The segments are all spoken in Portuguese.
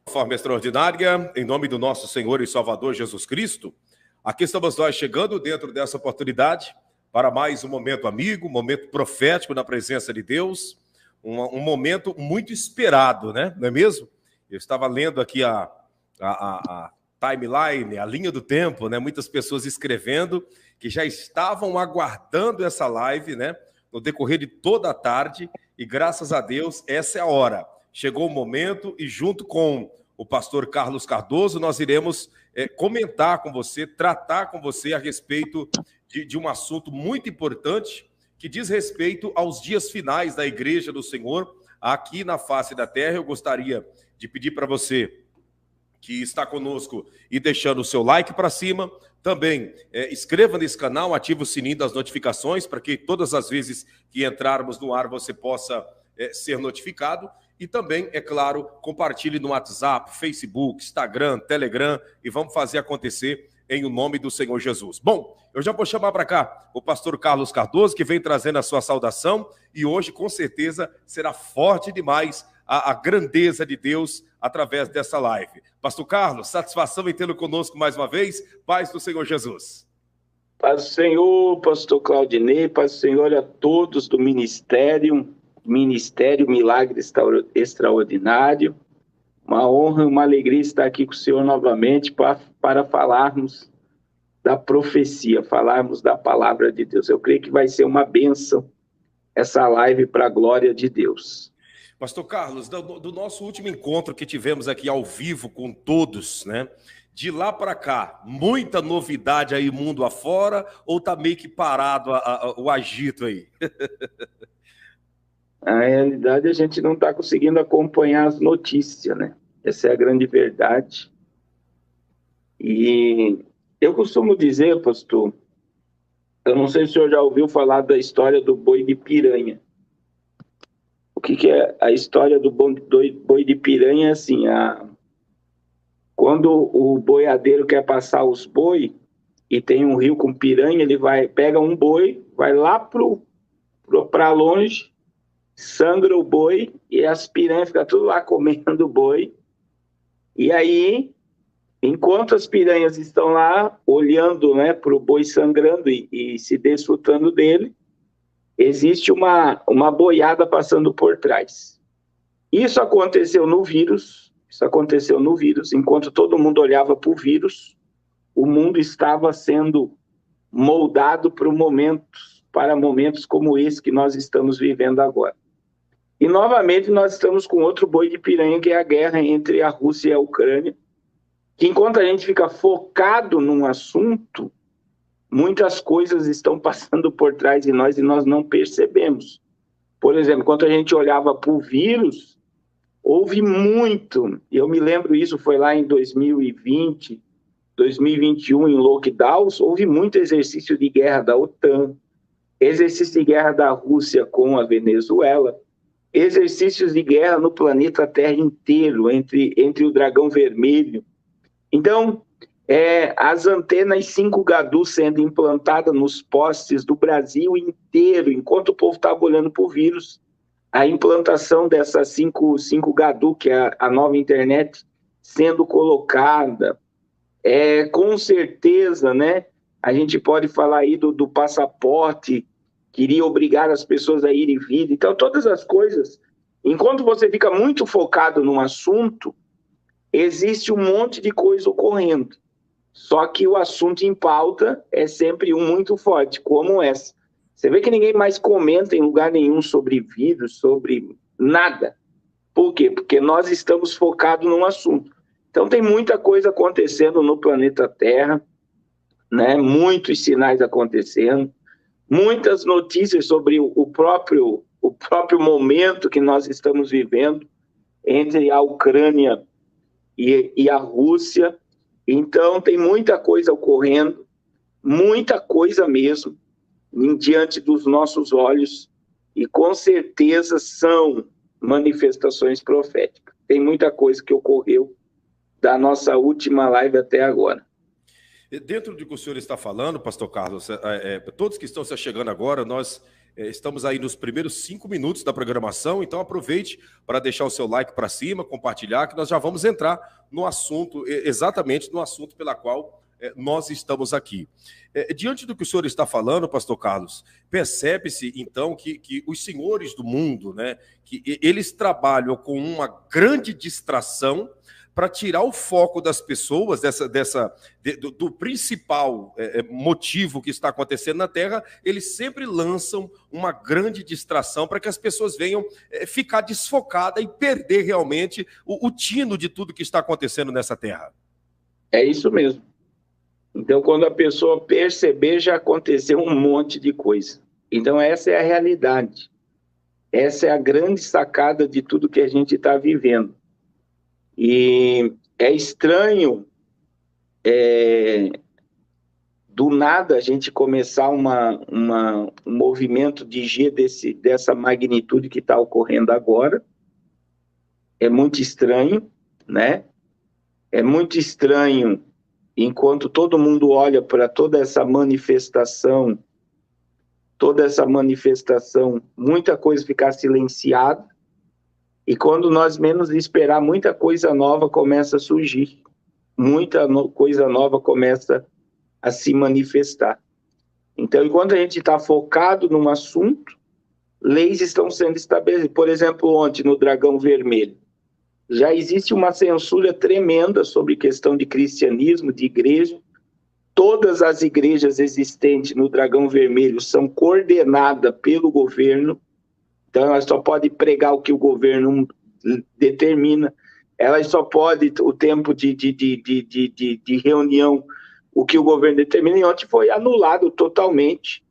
Forma extraordinária, em nome do nosso Senhor e Salvador Jesus Cristo, aqui estamos nós chegando dentro dessa oportunidade para mais um momento amigo, um momento profético na presença de Deus, um momento muito esperado, né? Não é mesmo? Eu estava lendo aqui a timeline, a linha do tempo, né? Muitas pessoas escrevendo que já estavam aguardando essa live, né? No decorrer de toda a tarde, e graças a Deus, essa é a hora. Chegou o momento e junto com o pastor Carlos Cardoso, nós iremos comentar com você, tratar com você a respeito de um assunto muito importante que diz respeito aos dias finais da Igreja do Senhor aqui na face da terra. Eu gostaria de pedir para você que está conosco e deixando o seu like para cima, também inscreva nesse canal, ative o sininho das notificações para que todas as vezes que entrarmos no ar você possa ser notificado. E também, é claro, compartilhe no WhatsApp, Facebook, Instagram, Telegram e vamos fazer acontecer em o nome do Senhor Jesus. Bom, eu já vou chamar para cá o pastor Carlos Cardoso, que vem trazendo a sua saudação e hoje, com certeza, será forte demais a grandeza de Deus através dessa live. Pastor Carlos, satisfação em tê-lo conosco mais uma vez. Paz do Senhor Jesus. Paz do Senhor, pastor Claudinei, paz do Senhor a todos do Ministério Milagre Extraordinário. Uma honra, uma alegria estar aqui com o Senhor novamente para falarmos da profecia, falarmos da palavra de Deus. Eu creio que vai ser uma bênção essa live para a glória de Deus. Pastor Carlos, do nosso último encontro que tivemos aqui ao vivo com todos, né? De lá para cá, muita novidade aí mundo afora ou está meio que parado o agito aí? Na realidade, a gente não está conseguindo acompanhar as notícias, né? Essa é a grande verdade. E eu costumo dizer, pastor, eu não sei se o senhor já ouviu falar da história do boi de piranha. O que é a história do boi de piranha? É assim, quando o boiadeiro quer passar os boi e tem um rio com piranha, ele pega um boi, vai lá para longe, sangra o boi e as piranhas ficam tudo lá comendo o boi. E aí, enquanto as piranhas estão lá olhando, né, para o boi sangrando e se desfrutando dele, existe uma boiada passando por trás. Isso aconteceu no vírus, enquanto todo mundo olhava para o vírus, o mundo estava sendo moldado para momentos como esse que nós estamos vivendo agora. E, novamente, nós estamos com outro boi de piranha, que é a guerra entre a Rússia e a Ucrânia, que enquanto a gente fica focado num assunto, muitas coisas estão passando por trás de nós e nós não percebemos. Por exemplo, quando a gente olhava para o vírus, houve muito, e eu me lembro isso, foi lá em 2020, 2021, em lockdowns, houve muito exercício de guerra da OTAN, exercício de guerra da Rússia com a Venezuela, exercícios de guerra no planeta Terra inteiro, entre o dragão vermelho. Então, as antenas 5G sendo implantadas nos postes do Brasil inteiro, enquanto o povo estava olhando para o vírus, a implantação dessa 5G, que é a nova internet, sendo colocada. Com certeza, né, a gente pode falar aí do passaporte, queria obrigar as pessoas a ir e vir. Então, todas as coisas, enquanto você fica muito focado num assunto, existe um monte de coisa ocorrendo. Só que o assunto em pauta é sempre um muito forte, como essa. Você vê que ninguém mais comenta em lugar nenhum sobre vírus, sobre nada. Por quê? Porque nós estamos focados num assunto. Então, tem muita coisa acontecendo no planeta Terra, né? Muitos sinais acontecendo, muitas notícias sobre o próprio momento que nós estamos vivendo entre a Ucrânia e a Rússia. Então, tem muita coisa ocorrendo, muita coisa mesmo, diante dos nossos olhos, e com certeza são manifestações proféticas. Tem muita coisa que ocorreu da nossa última live até agora. Dentro do que o senhor está falando, pastor Carlos, todos que estão se chegando agora, nós Estamos aí nos primeiros 5 minutos da programação, então aproveite para deixar o seu like para cima, compartilhar, que nós já vamos entrar no assunto, exatamente no assunto pela qual nós estamos aqui. Diante do que o senhor está falando, pastor Carlos, percebe-se então que os senhores do mundo, né, que eles trabalham com uma grande distração para tirar o foco das pessoas do principal motivo que está acontecendo na Terra. Eles sempre lançam uma grande distração para que as pessoas venham ficar desfocadas e perder realmente o tino de tudo que está acontecendo nessa Terra. É isso mesmo. Então, quando a pessoa perceber, já aconteceu um monte de coisa. Então, essa é a realidade. Essa é a grande sacada de tudo que a gente está vivendo. E é estranho, do nada, a gente começar um movimento de G dessa magnitude que está ocorrendo agora. É muito estranho, né? É muito estranho, enquanto todo mundo olha para toda essa manifestação, muita coisa ficar silenciada. E quando nós menos esperar, muita coisa nova começa a surgir. Coisa nova começa a se manifestar. Então, enquanto a gente está focado num assunto, leis estão sendo estabelecidas. Por exemplo, ontem, no Dragão Vermelho, já existe uma censura tremenda sobre questão de cristianismo, de igreja. Todas as igrejas existentes no Dragão Vermelho são coordenadas pelo governo. Então, elas só podem pregar o que o governo determina. Elas só podem, o tempo de reunião, o que o governo determina. E ontem foi anulado totalmente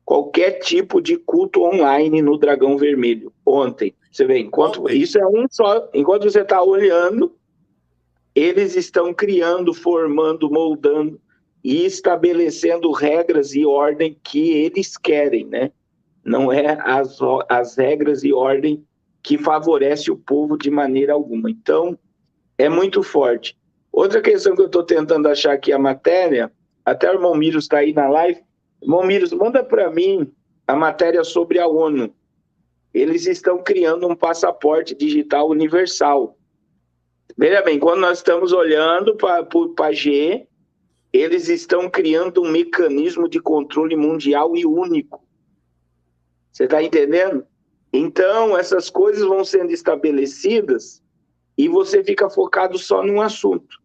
qualquer tipo de culto online no Dragão Vermelho. Ontem. Você vê, isso é um só. Enquanto você está olhando, eles estão criando, formando, moldando e estabelecendo regras e ordem que eles querem, né? Não é as regras e ordem que favorece o povo de maneira alguma. Então, é muito forte. Outra questão que eu estou tentando achar aqui a matéria, até o irmão Miros está aí na live. Irmão Miros, manda para mim a matéria sobre a ONU. Eles estão criando um passaporte digital universal. Veja bem, quando nós estamos olhando para G, eles estão criando um mecanismo de controle mundial e único. Você está entendendo? Então, essas coisas vão sendo estabelecidas e você fica focado só num assunto.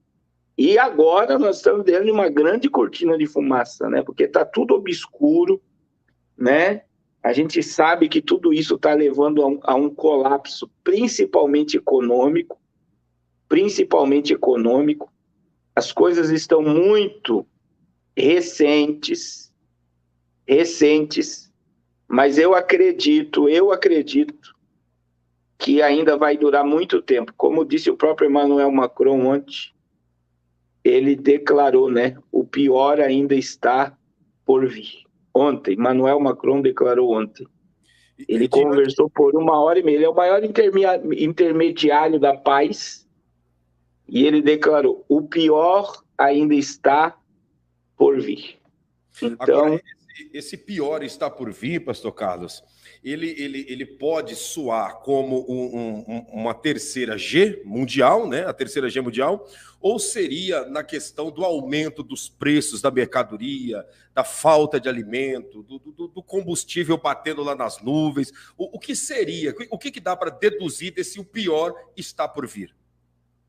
E agora nós estamos dentro de uma grande cortina de fumaça, né? Porque está tudo obscuro, né? A gente sabe que tudo isso está levando a um colapso, principalmente econômico. As coisas estão muito recentes, mas eu acredito que ainda vai durar muito tempo. Como disse o próprio Emmanuel Macron ontem, ele declarou, né? O pior ainda está por vir. Ontem, Emmanuel Macron declarou ontem. Ele conversou por 1h30. Ele é o maior intermediário da paz. E ele declarou, o pior ainda está por vir. Então, agora, esse pior está por vir, pastor Carlos, ele pode soar como uma terceira G mundial, né? A terceira G mundial, ou seria na questão do aumento dos preços da mercadoria, da falta de alimento, do combustível batendo lá nas nuvens? O que seria? O que dá para deduzir desse o pior está por vir?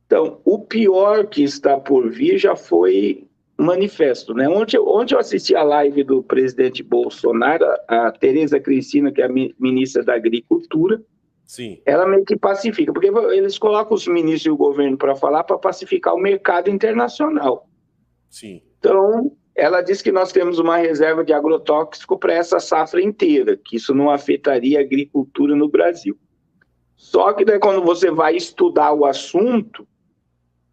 Então, o pior que está por vir já foi manifesto, né? Ontem eu assisti a live do presidente Bolsonaro, a Tereza Cristina, que é a ministra da Agricultura. Sim. Ela meio que pacifica, porque eles colocam os ministros e o governo para falar para pacificar o mercado internacional. Sim. Então, ela diz que nós temos uma reserva de agrotóxico para essa safra inteira, que isso não afetaria a agricultura no Brasil. Só que daí, quando você vai estudar o assunto,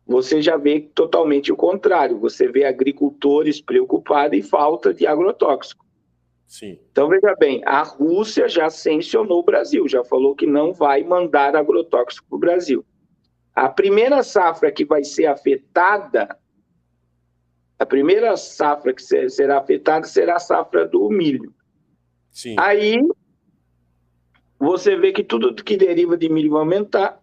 você já vê totalmente o contrário. Você vê agricultores preocupados e falta de agrotóxico. Sim. Então, veja bem, a Rússia já sancionou o Brasil, já falou que não vai mandar agrotóxico para o Brasil. A primeira safra que vai ser afetada, a primeira safra que será afetada será a safra do milho. Sim. Aí você vê que tudo que deriva de milho vai aumentar.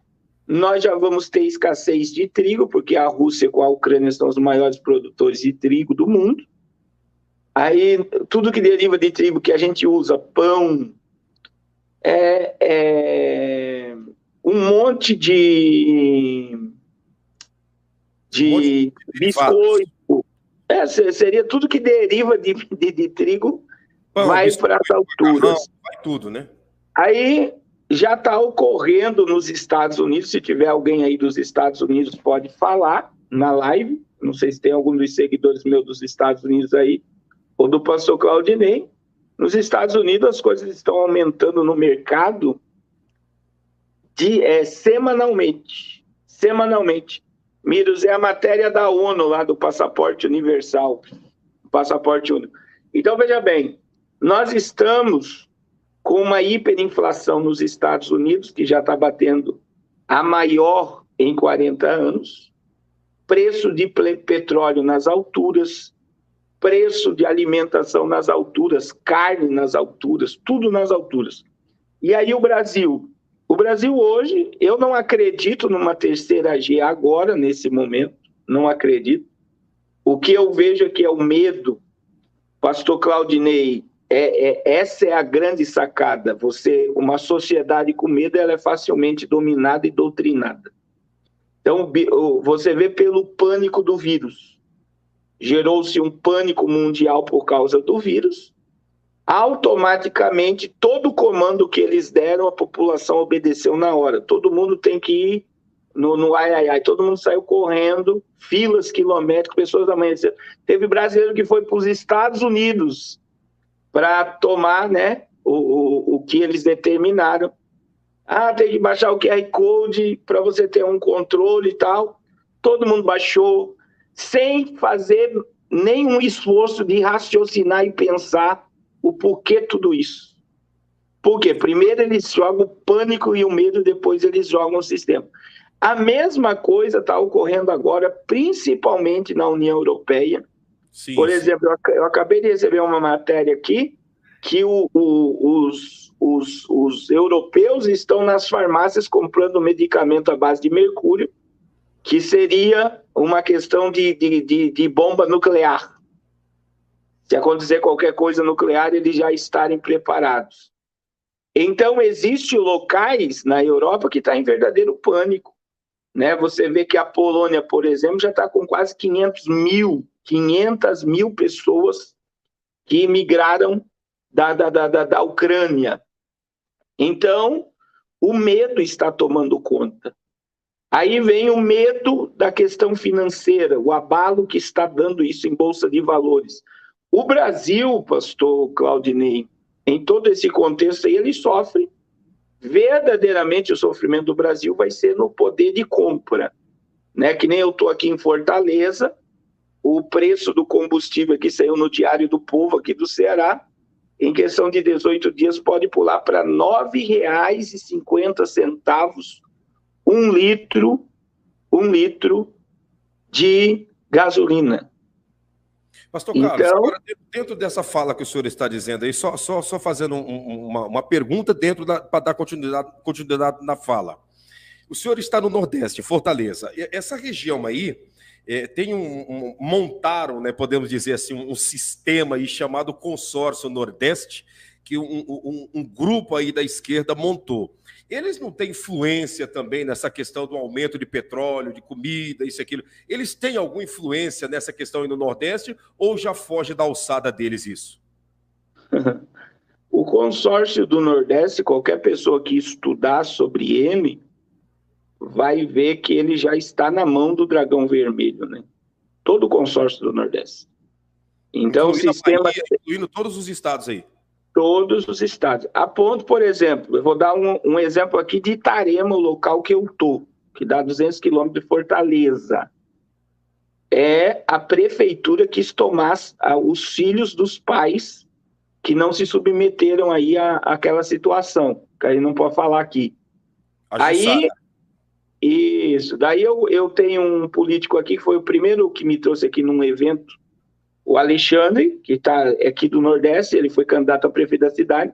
Nós já vamos ter escassez de trigo, porque a Rússia com a Ucrânia são os maiores produtores de trigo do mundo. Aí, tudo que deriva de trigo que a gente usa, pão, um monte de biscoito. Seria tudo que deriva de trigo, pão, vai para as alturas. Vai tudo, né? Aí já está ocorrendo nos Estados Unidos, se tiver alguém aí dos Estados Unidos pode falar na live, não sei se tem algum dos seguidores meus dos Estados Unidos aí, ou do pastor Claudinei. Nos Estados Unidos as coisas estão aumentando no mercado semanalmente. Miros, é a matéria da ONU lá do passaporte universal, passaporte único. Então, veja bem, nós estamos com uma hiperinflação nos Estados Unidos, que já está batendo a maior em 40 anos, preço de petróleo nas alturas, preço de alimentação nas alturas, carne nas alturas, tudo nas alturas. E aí o Brasil hoje, eu não acredito numa terceira G agora, nesse momento, não acredito. O que eu vejo aqui é o medo, pastor Claudinei, essa é a grande sacada. Uma sociedade com medo, ela é facilmente dominada e doutrinada. Então, você vê pelo pânico do vírus. Gerou-se um pânico mundial por causa do vírus. Automaticamente, todo o comando que eles deram, a população obedeceu na hora. Todo mundo tem que ir no ai. Todo mundo saiu correndo, filas quilométricas, pessoas amanheceram. Teve brasileiro que foi para os Estados Unidos para tomar, né, o que eles determinaram. Tem que baixar o QR Code para você ter um controle e tal. Todo mundo baixou, sem fazer nenhum esforço de raciocinar e pensar o porquê tudo isso. Porque primeiro eles jogam o pânico e o medo, depois eles jogam o sistema. A mesma coisa está ocorrendo agora, principalmente na União Europeia. Sim, por exemplo, eu acabei de receber uma matéria aqui que os europeus estão nas farmácias comprando medicamento à base de mercúrio, que seria uma questão de bomba nuclear. Se acontecer qualquer coisa nuclear, eles já estarem preparados. Então, existem locais na Europa que está em verdadeiro pânico. Né? Você vê que a Polônia, por exemplo, já está com quase 500 mil pessoas que migraram da Ucrânia. Então, o medo está tomando conta. Aí vem o medo da questão financeira, o abalo que está dando isso em Bolsa de Valores. O Brasil, pastor Claudinei, em todo esse contexto aí, ele sofre. Verdadeiramente, o sofrimento do Brasil vai ser no poder de compra. Né? Que nem eu estou aqui em Fortaleza, o preço do combustível que saiu no Diário do Povo, aqui do Ceará, em questão de 18 dias, pode pular para R$ 9,50 um litro de gasolina. Pastor Carlos, então, agora, dentro dessa fala que o senhor está dizendo aí, só fazendo uma pergunta para dar continuidade na fala. O senhor está no Nordeste, Fortaleza. Essa região aí montaram, né, podemos dizer assim, um sistema aí chamado Consórcio Nordeste, que um grupo aí da esquerda montou. Eles não têm influência também nessa questão do aumento de petróleo, de comida, isso e aquilo? Eles têm alguma influência nessa questão aí no Nordeste ou já foge da alçada deles isso? O consórcio do Nordeste, qualquer pessoa que estudar sobre ele, vai ver que ele já está na mão do Dragão Vermelho, né? Todo o consórcio do Nordeste. Então, incluindo o sistema... Bahia, incluindo todos os estados aí. Todos os estados. A ponto, por exemplo, eu vou dar um exemplo aqui de Itarema, o local que eu estou, que dá 200 quilômetros de Fortaleza. É a prefeitura que quis tomar os filhos dos pais que não se submeteram aí àquela situação, que aí não pode falar aqui. Aí, isso. Daí eu tenho um político aqui que foi o primeiro que me trouxe aqui num evento, o Alexandre, que está aqui do Nordeste, ele foi candidato a prefeito da cidade,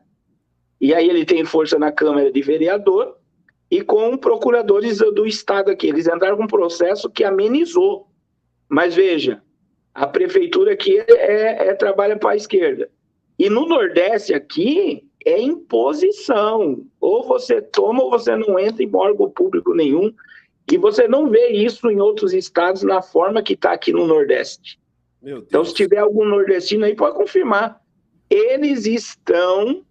e aí ele tem força na Câmara de Vereador, e com procuradores do Estado aqui. Eles entraram com um processo que amenizou. Mas veja, a prefeitura aqui trabalha para a esquerda. E no Nordeste aqui é imposição. Ou você toma ou você não entra em órgão público nenhum. E você não vê isso em outros estados na forma que está aqui no Nordeste. Meu Deus. Então, se tiver algum nordestino aí, pode confirmar. Eles estão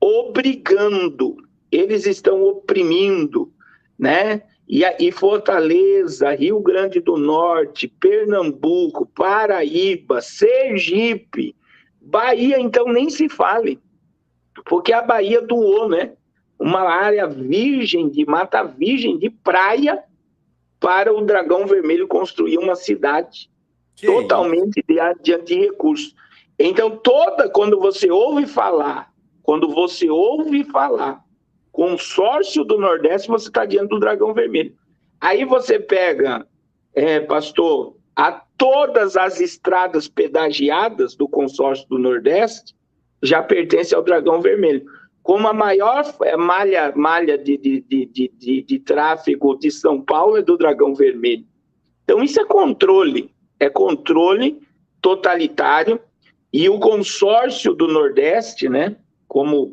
obrigando, eles estão oprimindo, né? E Fortaleza, Rio Grande do Norte, Pernambuco, Paraíba, Sergipe, Bahia, então nem se fale, porque a Bahia doou, né? Uma área virgem, de mata virgem, de praia, para o Dragão Vermelho construir uma cidade totalmente diante de recursos. Então, quando você ouve falar consórcio do Nordeste, você está diante do Dragão Vermelho. Aí você pega, pastor, todas as estradas pedagiadas do consórcio do Nordeste já pertencem ao Dragão Vermelho. Como a maior malha de tráfego de São Paulo é do Dragão Vermelho. Então, isso é controle totalitário. E o consórcio do Nordeste, né, como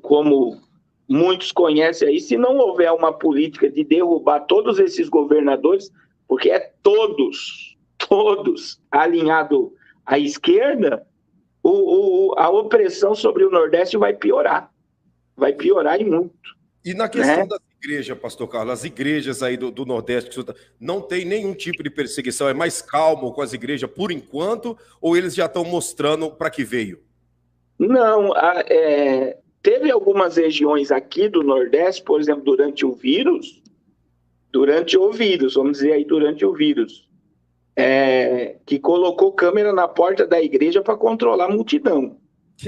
muitos conhecem aí, se não houver uma política de derrubar todos esses governadores, porque é todos alinhados à esquerda, a opressão sobre o Nordeste vai piorar e muito. E na questão das igrejas, pastor Carlos, as igrejas aí do Nordeste não tem nenhum tipo de perseguição, é mais calmo com as igrejas por enquanto, ou eles já estão mostrando para que veio? Não, teve algumas regiões aqui do Nordeste, por exemplo, durante o vírus, vamos dizer aí, durante o vírus, que colocou câmera na porta da igreja para controlar a multidão,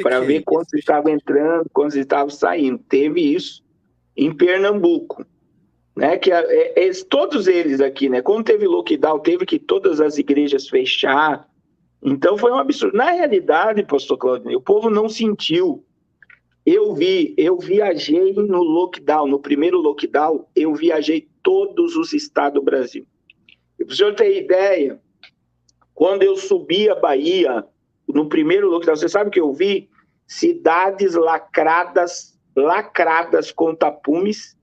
para ver quantos estavam entrando, quantos estavam saindo. Teve isso em Pernambuco, né? Todos eles aqui, né? Quando teve lockdown, teve que todas as igrejas fechar. Então foi um absurdo. Na realidade, pastor Claudinei, o povo não sentiu. Eu viajei no lockdown, no primeiro lockdown, eu viajei todos os estados do Brasil. E para o senhor ter ideia, quando eu subi a Bahia, no primeiro lockdown, você sabe que eu vi? Cidades lacradas com tapumes,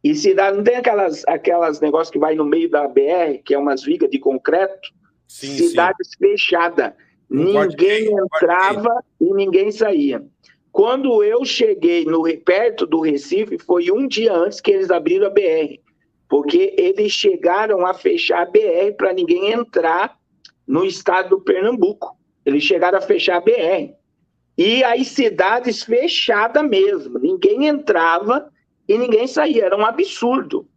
e cidade, não tem aquelas negócios que vai no meio da BR, que é umas vigas de concreto? Sim, cidades fechadas. Ninguém entrava e ninguém saía. Quando eu cheguei perto do Recife, foi um dia antes que eles abriram a BR, porque eles chegaram a fechar a BR para ninguém entrar no estado do Pernambuco. Eles chegaram a fechar a BR. E as cidades fechadas mesmo. Ninguém entrava e ninguém saía. Era um absurdo.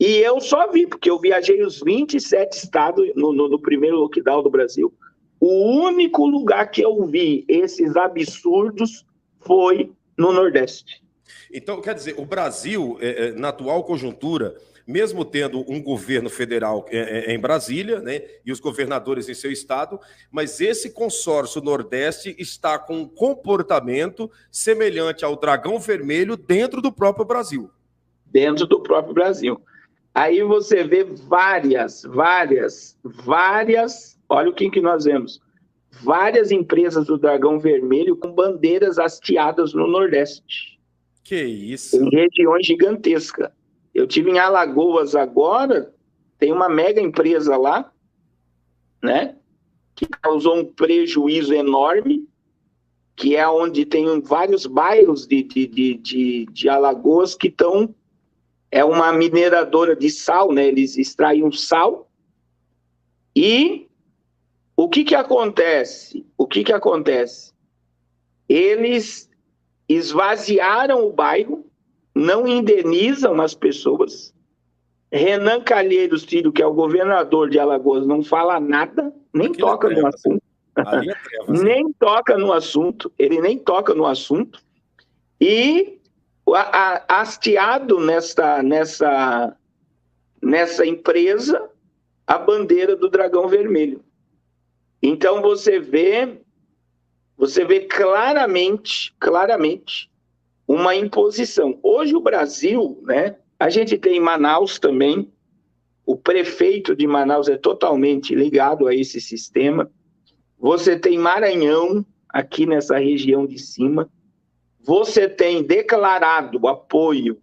E eu só vi, porque eu viajei os 27 estados no primeiro lockdown do Brasil. O único lugar que eu vi esses absurdos foi no Nordeste. Então, quer dizer, o Brasil, na atual conjuntura, mesmo tendo um governo federal em Brasília, né, e os governadores em seu estado, mas esse consórcio Nordeste está com um comportamento semelhante ao Dragão Vermelho dentro do próprio Brasil. Dentro do próprio Brasil. Aí você vê várias, olha o que nós vemos, várias empresas do Dragão Vermelho com bandeiras hasteadas no Nordeste. Que isso? Em regiões gigantescas. Eu tive em Alagoas agora, tem uma mega empresa lá, né, que causou um prejuízo enorme, que é onde tem vários bairros de Alagoas que estão... É uma mineradora de sal, né? Eles extraem sal. E o que acontece? Eles esvaziaram o bairro, não indenizam as pessoas. Renan Calheiros Filho, que é o governador de Alagoas, não fala nada, nem toca no assunto. Nem toca no assunto, ele nem toca no assunto. E hasteado nessa empresa a bandeira do Dragão Vermelho. Então você vê claramente uma imposição. Hoje o Brasil, né, a gente tem em Manaus também, o prefeito de Manaus é totalmente ligado a esse sistema. Você tem Maranhão, aqui nessa região de cima. Você tem declarado apoio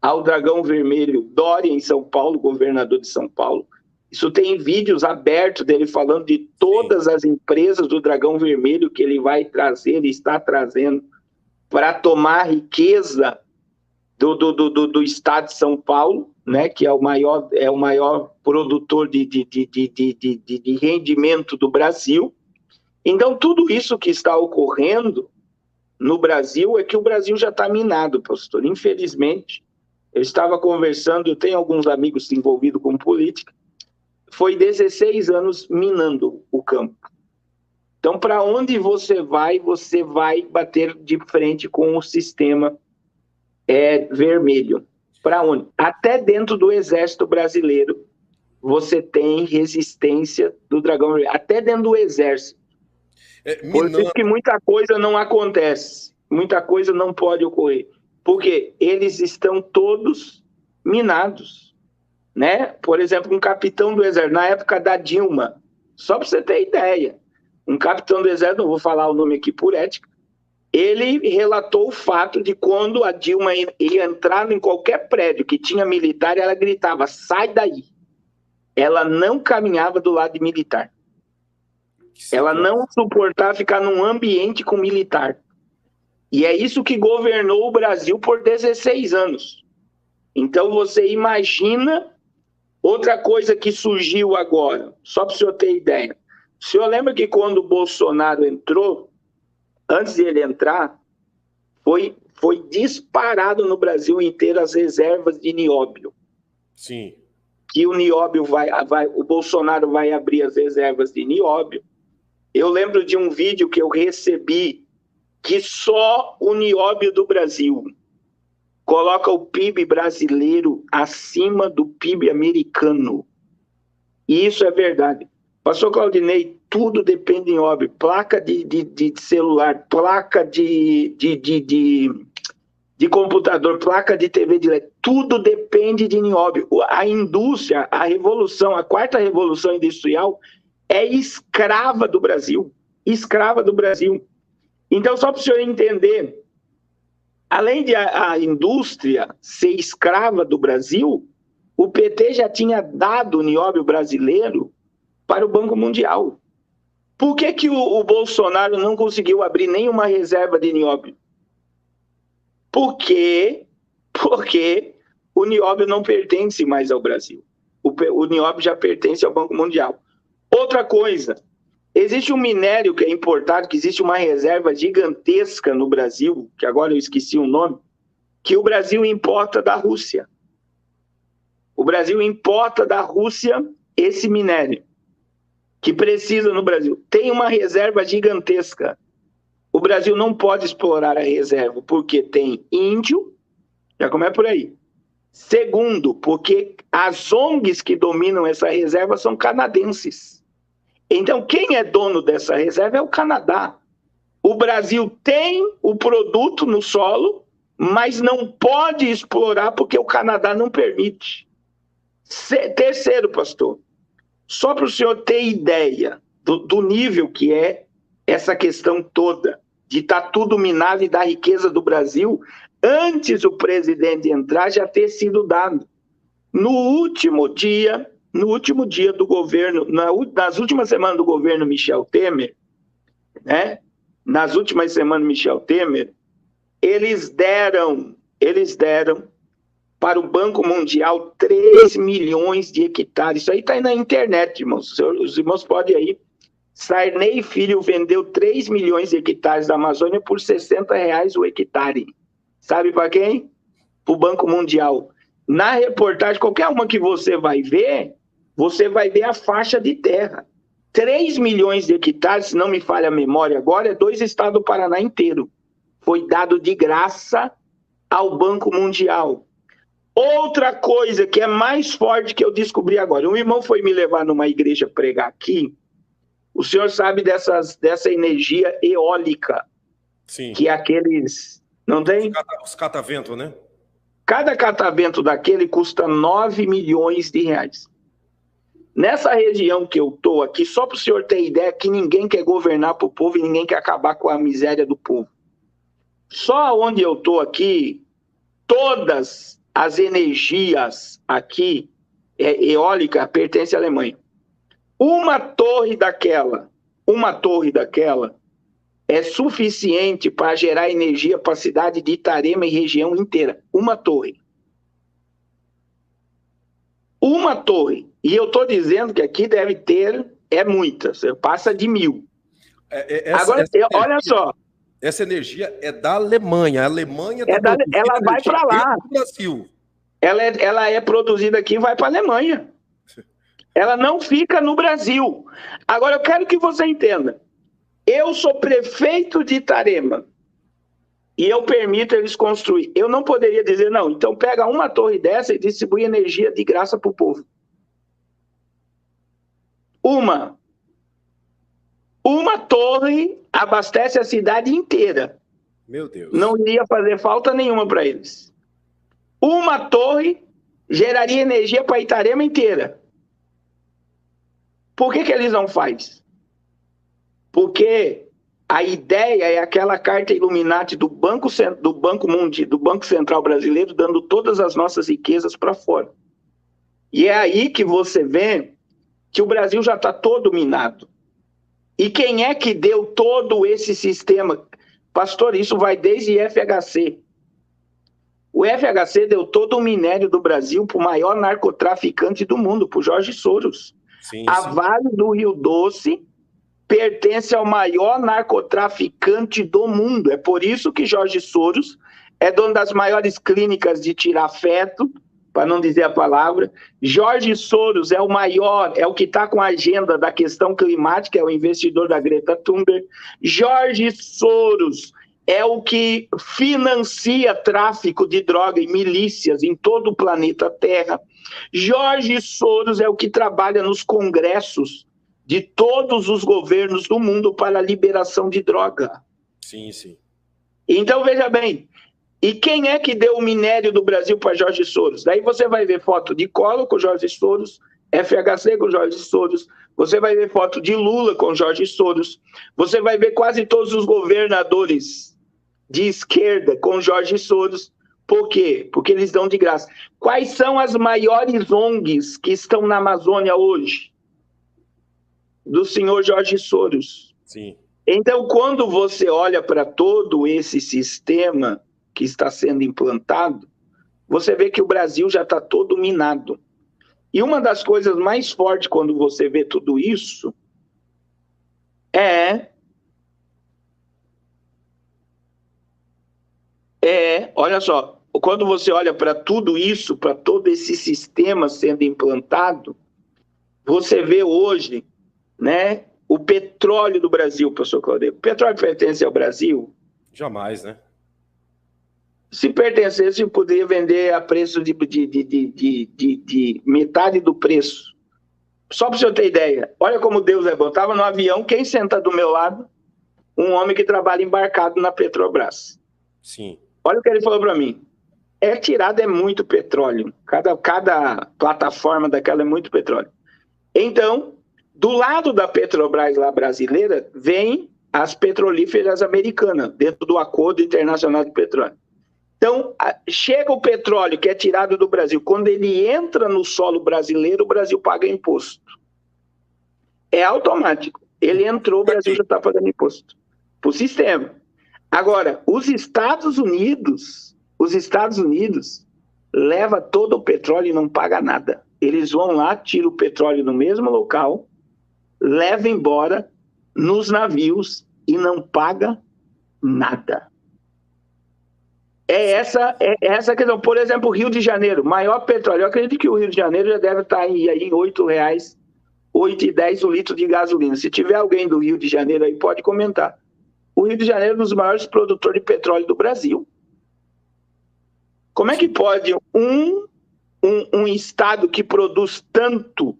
ao Dragão Vermelho Dória em São Paulo, governador de São Paulo. Isso tem vídeos abertos dele falando de todas as empresas do Dragão Vermelho que ele vai trazer, ele está trazendo para tomar a riqueza do estado de São Paulo, né, que é o maior produtor de rendimento do Brasil. Então, tudo isso que está ocorrendo no Brasil é que o Brasil já está minado, pastor. Infelizmente, eu estava conversando, eu tenho alguns amigos envolvidos com política, foi 16 anos minando o campo. Então, para onde você vai bater de frente com o sistema vermelho. Para onde? Até dentro do Exército Brasileiro, você tem resistência do Dragão Vermelho. Até dentro do Exército. Por isso que muita coisa não acontece. Muita coisa não pode ocorrer. Porque eles estão todos minados. Né? Por exemplo, um capitão do Exército, na época da Dilma, só para você ter ideia, um capitão do Exército, não vou falar o nome aqui por ética, ele relatou o fato de quando a Dilma ia entrar em qualquer prédio que tinha militar, ela gritava, sai daí. Ela não caminhava do lado de militar. Ela não suportava ficar num ambiente com militar. E é isso que governou o Brasil por 16 anos. Então você imagina outra coisa que surgiu agora, só para o senhor ter ideia. O senhor lembra que quando o Bolsonaro entrou, antes de ele entrar, foi disparado no Brasil inteiro as reservas de nióbio. Sim. Que o nióbio o Bolsonaro vai abrir as reservas de nióbio. Eu lembro de um vídeo que eu recebi que só o nióbio do Brasil coloca o PIB brasileiro acima do PIB americano. E isso é verdade. Pastor Claudinei, tudo depende de nióbio. Placa de celular, placa de computador, placa de TV de LED, tudo depende de nióbio. A indústria, a revolução, a quarta revolução industrial é escrava do Brasil. Escrava do Brasil. Então, só para o senhor entender, além de a indústria ser escrava do Brasil, o PT já tinha dado o nióbio brasileiro para o Banco Mundial. Por que o Bolsonaro não conseguiu abrir nenhuma reserva de nióbio? Porque o nióbio não pertence mais ao Brasil. O nióbio já pertence ao Banco Mundial. Outra coisa, existe um minério que é importado, que existe uma reserva gigantesca no Brasil, que agora eu esqueci o nome, que o Brasil importa da Rússia. O Brasil importa da Rússia esse minério, que precisa no Brasil. Tem uma reserva gigantesca. O Brasil não pode explorar a reserva, porque tem índio, já começa por aí. Segundo, porque as ONGs que dominam essa reserva são canadenses. Então, quem é dono dessa reserva é o Canadá. O Brasil tem o produto no solo, mas não pode explorar porque o Canadá não permite. Terceiro, pastor, só para o senhor ter ideia do nível que é essa questão toda, de estar tudo minado e da riqueza do Brasil, antes o presidente entrar já ter sido dado. No último dia do governo, nas últimas semanas do governo Michel Temer, né? Nas últimas semanas Michel Temer, eles deram para o Banco Mundial 3 milhões de hectares. Isso aí está aí na internet, irmãos. Os irmãos podem aí. Sarney Filho vendeu 3 milhões de hectares da Amazônia por R$60 o hectare. Sabe para quem? Para o Banco Mundial. Na reportagem, qualquer uma que você vai ver a faixa de terra. 3 milhões de hectares, se não me falha a memória agora, é 2 estados do Paraná inteiro. Foi dado de graça ao Banco Mundial. Outra coisa que é mais forte que eu descobri agora. Um irmão foi me levar numa igreja pregar aqui. O senhor sabe dessa energia eólica. Sim. Que é aqueles Não tem? Os catavento, né? Cada catavento daquele custa 9 milhões de reais. Nessa região que eu estou aqui, só para o senhor ter ideia que ninguém quer governar para o povo e ninguém quer acabar com a miséria do povo. Só onde eu estou aqui, todas as energias aqui, eólica, pertencem à Alemanha. Uma torre daquela é suficiente para gerar energia para a cidade de Itarema e região inteira. Uma torre. Uma torre. E eu estou dizendo que aqui deve ter, muitas, passa de 1.000. Agora, olha só. Essa energia é da Alemanha. A Alemanha ela vai para lá. Do Brasil. Ela é produzida aqui e vai para a Alemanha. Ela não fica no Brasil. Agora, eu quero que você entenda. Eu sou prefeito de Itarema e eu permito eles construir. Eu não poderia dizer, não, então pega uma torre dessa e distribui energia de graça para o povo. Uma torre abastece a cidade inteira. Meu Deus. Não iria fazer falta nenhuma para eles. Uma torre geraria energia para Itarema inteira. Por que eles não fazem? Porque a ideia é aquela carta Illuminati do Banco Central Brasileiro dando todas as nossas riquezas para fora. E é aí que você vê que o Brasil já está todo minado. E quem é que deu todo esse sistema? Pastor, isso vai desde FHC. O FHC deu todo o minério do Brasil para o maior narcotraficante do mundo, para o Jorge Soros. A Vale do Rio Doce pertence ao maior narcotraficante do mundo. É por isso que Jorge Soros é dono das maiores clínicas de tirar feto, para não dizer a palavra. Jorge Soros é o maior, é o que está com a agenda da questão climática, é o investidor da Greta Thunberg. Jorge Soros é o que financia tráfico de droga e milícias em todo o planeta Terra. Jorge Soros é o que trabalha nos congressos de todos os governos do mundo para a liberação de droga. Sim, sim. Então, veja bem, e quem é que deu o minério do Brasil para Jorge Soros? Daí você vai ver foto de Collor com Jorge Soros, FHC com Jorge Soros, você vai ver foto de Lula com Jorge Soros, você vai ver quase todos os governadores de esquerda com Jorge Soros. Por quê? Porque eles dão de graça. Quais são as maiores ONGs que estão na Amazônia hoje? Do senhor Jorge Soros. Sim. Então, quando você olha para todo esse sistema que está sendo implantado, você vê que o Brasil já está todo minado. E uma das coisas mais fortes quando você vê tudo isso olha só, quando você olha para tudo isso, para todo esse sistema sendo implantado, você vê hoje, né, o petróleo do Brasil, professor Claudio. O petróleo pertence ao Brasil? Jamais, né? Se pertencesse, poderia vender a preço de metade do preço. Só para o senhor ter ideia, olha como Deus é bom. Estava no avião, quem senta do meu lado? Um homem que trabalha embarcado na Petrobras. Sim. Olha o que ele falou para mim. É muito petróleo. Cada plataforma daquela é muito petróleo. Então, do lado da Petrobras lá brasileira, vem as petrolíferas americanas, dentro do Acordo Internacional de Petróleo. Então, chega o petróleo que é tirado do Brasil. Quando ele entra no solo brasileiro, o Brasil paga imposto. É automático. Ele entrou, o Brasil já está pagando imposto. Para o sistema. Agora, os Estados Unidos leva todo o petróleo e não paga nada. Eles vão lá, tiram o petróleo no mesmo local, levam embora nos navios e não paga nada. É essa questão. Por exemplo, o Rio de Janeiro, maior petróleo. Eu acredito que o Rio de Janeiro já deve estar aí em R$8, 8,10 o litro de gasolina. Se tiver alguém do Rio de Janeiro aí, pode comentar. O Rio de Janeiro é um dos maiores produtores de petróleo do Brasil. Como é que pode um estado que produz tanto,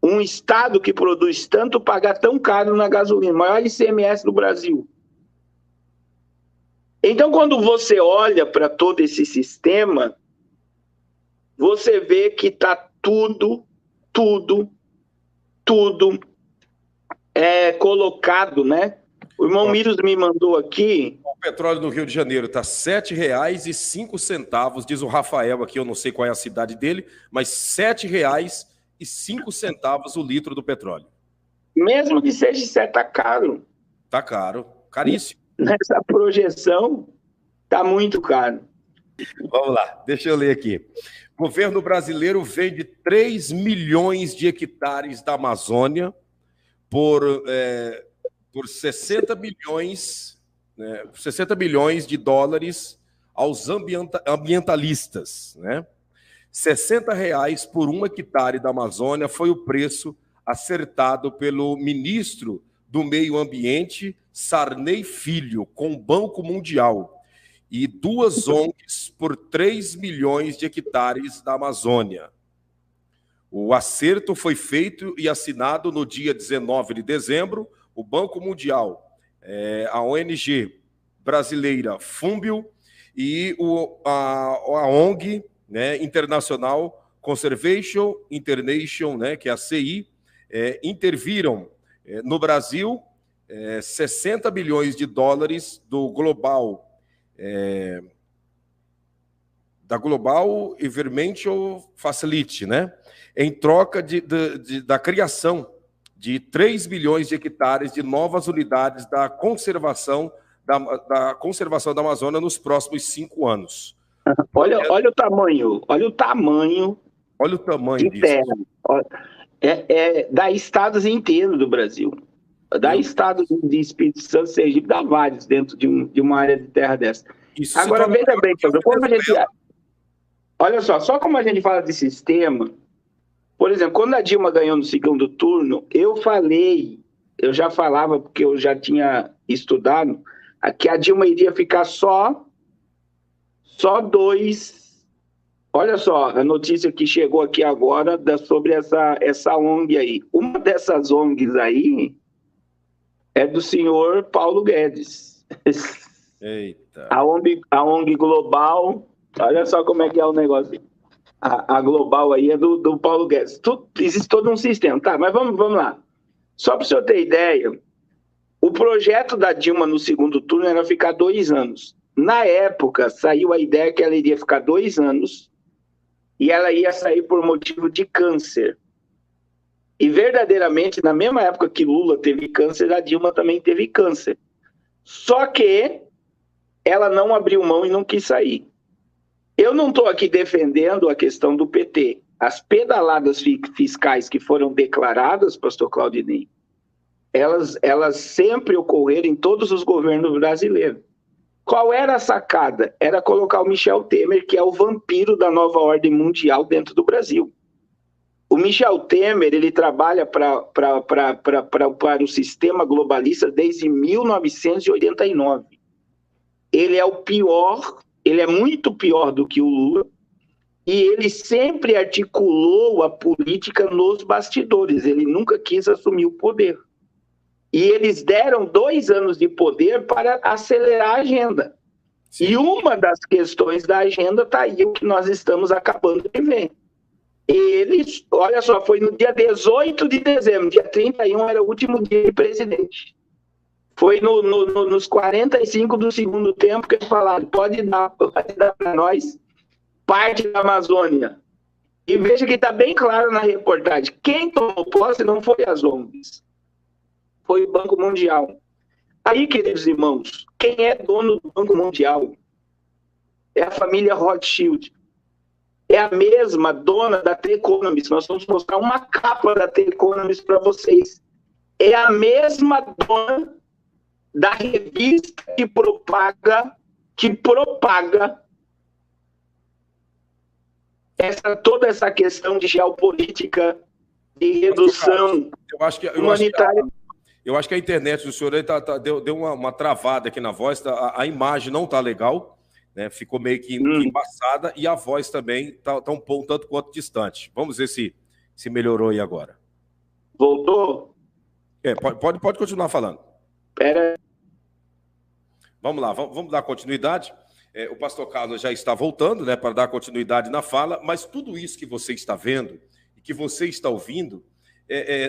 um estado que produz tanto pagar tão caro na gasolina? O maior ICMS do Brasil. Então, quando você olha para todo esse sistema, você vê que está tudo colocado, né? O irmão Miros me mandou aqui. O petróleo no Rio de Janeiro está R$ 7,05, diz o Rafael aqui, eu não sei qual é a cidade dele, mas R$ 7,05 o litro do petróleo. Mesmo que seja, está caro. Está caro, caríssimo. Nessa projeção, está muito caro. Vamos lá, deixa eu ler aqui. O governo brasileiro vende 3 milhões de hectares da Amazônia por 60 milhões, né, 60 milhões de dólares aos ambientalistas. Né? R$ 60 por 1 hectare da Amazônia foi o preço acertado pelo ministro do Meio Ambiente, Sarney Filho, com o Banco Mundial, e 2 ONGs por 3 milhões de hectares da Amazônia. O acerto foi feito e assinado no dia 19 de dezembro. O Banco Mundial, a ONG brasileira Fúmbio e a ONG, né, internacional Conservation International, né, que é a CI, interviram no Brasil 60 bilhões de dólares do da Global Environmental Facility, né, em troca da criação de 3 milhões de hectares de novas unidades da conservação da Amazônia nos próximos 5 anos. Olha o tamanho de disso. Terra. Dá estados inteiros do Brasil. Dá estados de Espírito Santo, Sergipe, dá vários dentro de uma área de terra dessa. Isso. Agora, veja bem, olha só como a gente fala de sistema. Por exemplo, quando a Dilma ganhou no segundo turno, eu já falava, porque eu já tinha estudado, que a Dilma iria ficar só 2. Olha só a notícia que chegou aqui agora sobre essa ONG aí. Uma dessas ONGs aí é do senhor Paulo Guedes. Eita. A ONG Global, olha só como é que é o negócio. A Global aí é do Paulo Guedes. Existe todo um sistema. Tá, mas vamos lá. Só para o senhor ter ideia, o projeto da Dilma no segundo turno era ficar 2 anos. Na época, saiu a ideia que ela iria ficar 2 anos e ela ia sair por motivo de câncer. E verdadeiramente, na mesma época que Lula teve câncer, a Dilma também teve câncer. Só que ela não abriu mão e não quis sair. Eu não estou aqui defendendo a questão do PT. As pedaladas fiscais que foram declaradas, pastor Claudinei, elas sempre ocorreram em todos os governos brasileiros. Qual era a sacada? Era colocar o Michel Temer, que é o vampiro da nova ordem mundial dentro do Brasil. O Michel Temer, ele trabalha para o sistema globalista desde 1989. Ele é o pior, ele é muito pior do que o Lula, e ele sempre articulou a política nos bastidores, ele nunca quis assumir o poder. E eles deram 2 anos de poder para acelerar a agenda. Sim. E uma das questões da agenda está aí, o que nós estamos acabando de ver. Eles, olha só, foi no dia 18 de dezembro, dia 31 era o último dia de presidente. Foi nos 45 do segundo tempo que eles falaram, pode dar para nós parte da Amazônia. E veja que está bem claro na reportagem, quem tomou posse não foi as ONGs, foi o Banco Mundial. Aí, queridos irmãos, quem é dono do Banco Mundial? É a família Rothschild. É a mesma dona da The Economist. Nós vamos mostrar uma capa da The Economist para vocês. É a mesma dona da revista que propaga toda essa questão de geopolítica, de redução humanitária. Eu acho que a internet do senhor deu uma travada aqui na voz, a imagem não está legal, né? Ficou meio que embaçada, e a voz também está um tanto quanto distante. Vamos ver se melhorou aí agora. Voltou? Pode continuar falando. Espera. Vamos lá, vamos dar continuidade. O pastor Carlos já está voltando, né, para dar continuidade na fala, mas tudo isso que você está vendo e que você está ouvindo,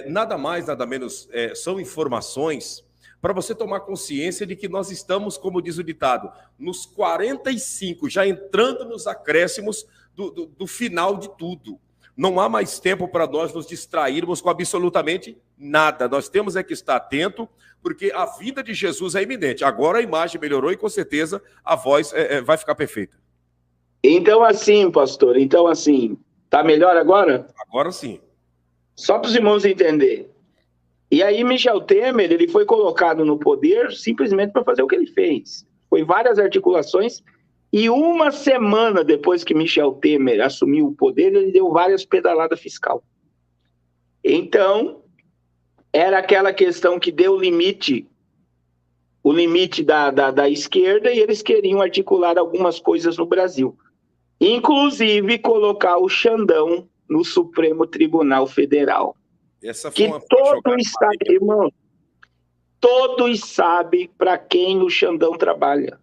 nada mais, nada menos, são informações para você tomar consciência de que nós estamos, como diz o ditado, nos 45, já entrando nos acréscimos do final de tudo. Não há mais tempo para nós nos distrairmos com absolutamente nada. Nós temos que estar atento, porque a vinda de Jesus é iminente. Agora a imagem melhorou e, com certeza, a voz vai ficar perfeita. Então, assim, pastor, tá melhor agora? Agora sim. Só para os irmãos entenderem. E aí Michel Temer, ele foi colocado no poder simplesmente para fazer o que ele fez. Foi várias articulações, e uma semana depois que Michel Temer assumiu o poder, ele deu várias pedaladas fiscal. Então, era aquela questão que deu o limite da esquerda, e eles queriam articular algumas coisas no Brasil. Inclusive, colocar o Xandão no Supremo Tribunal Federal. Essa foi uma todos sabem, irmão, todos sabem para quem o Xandão trabalha.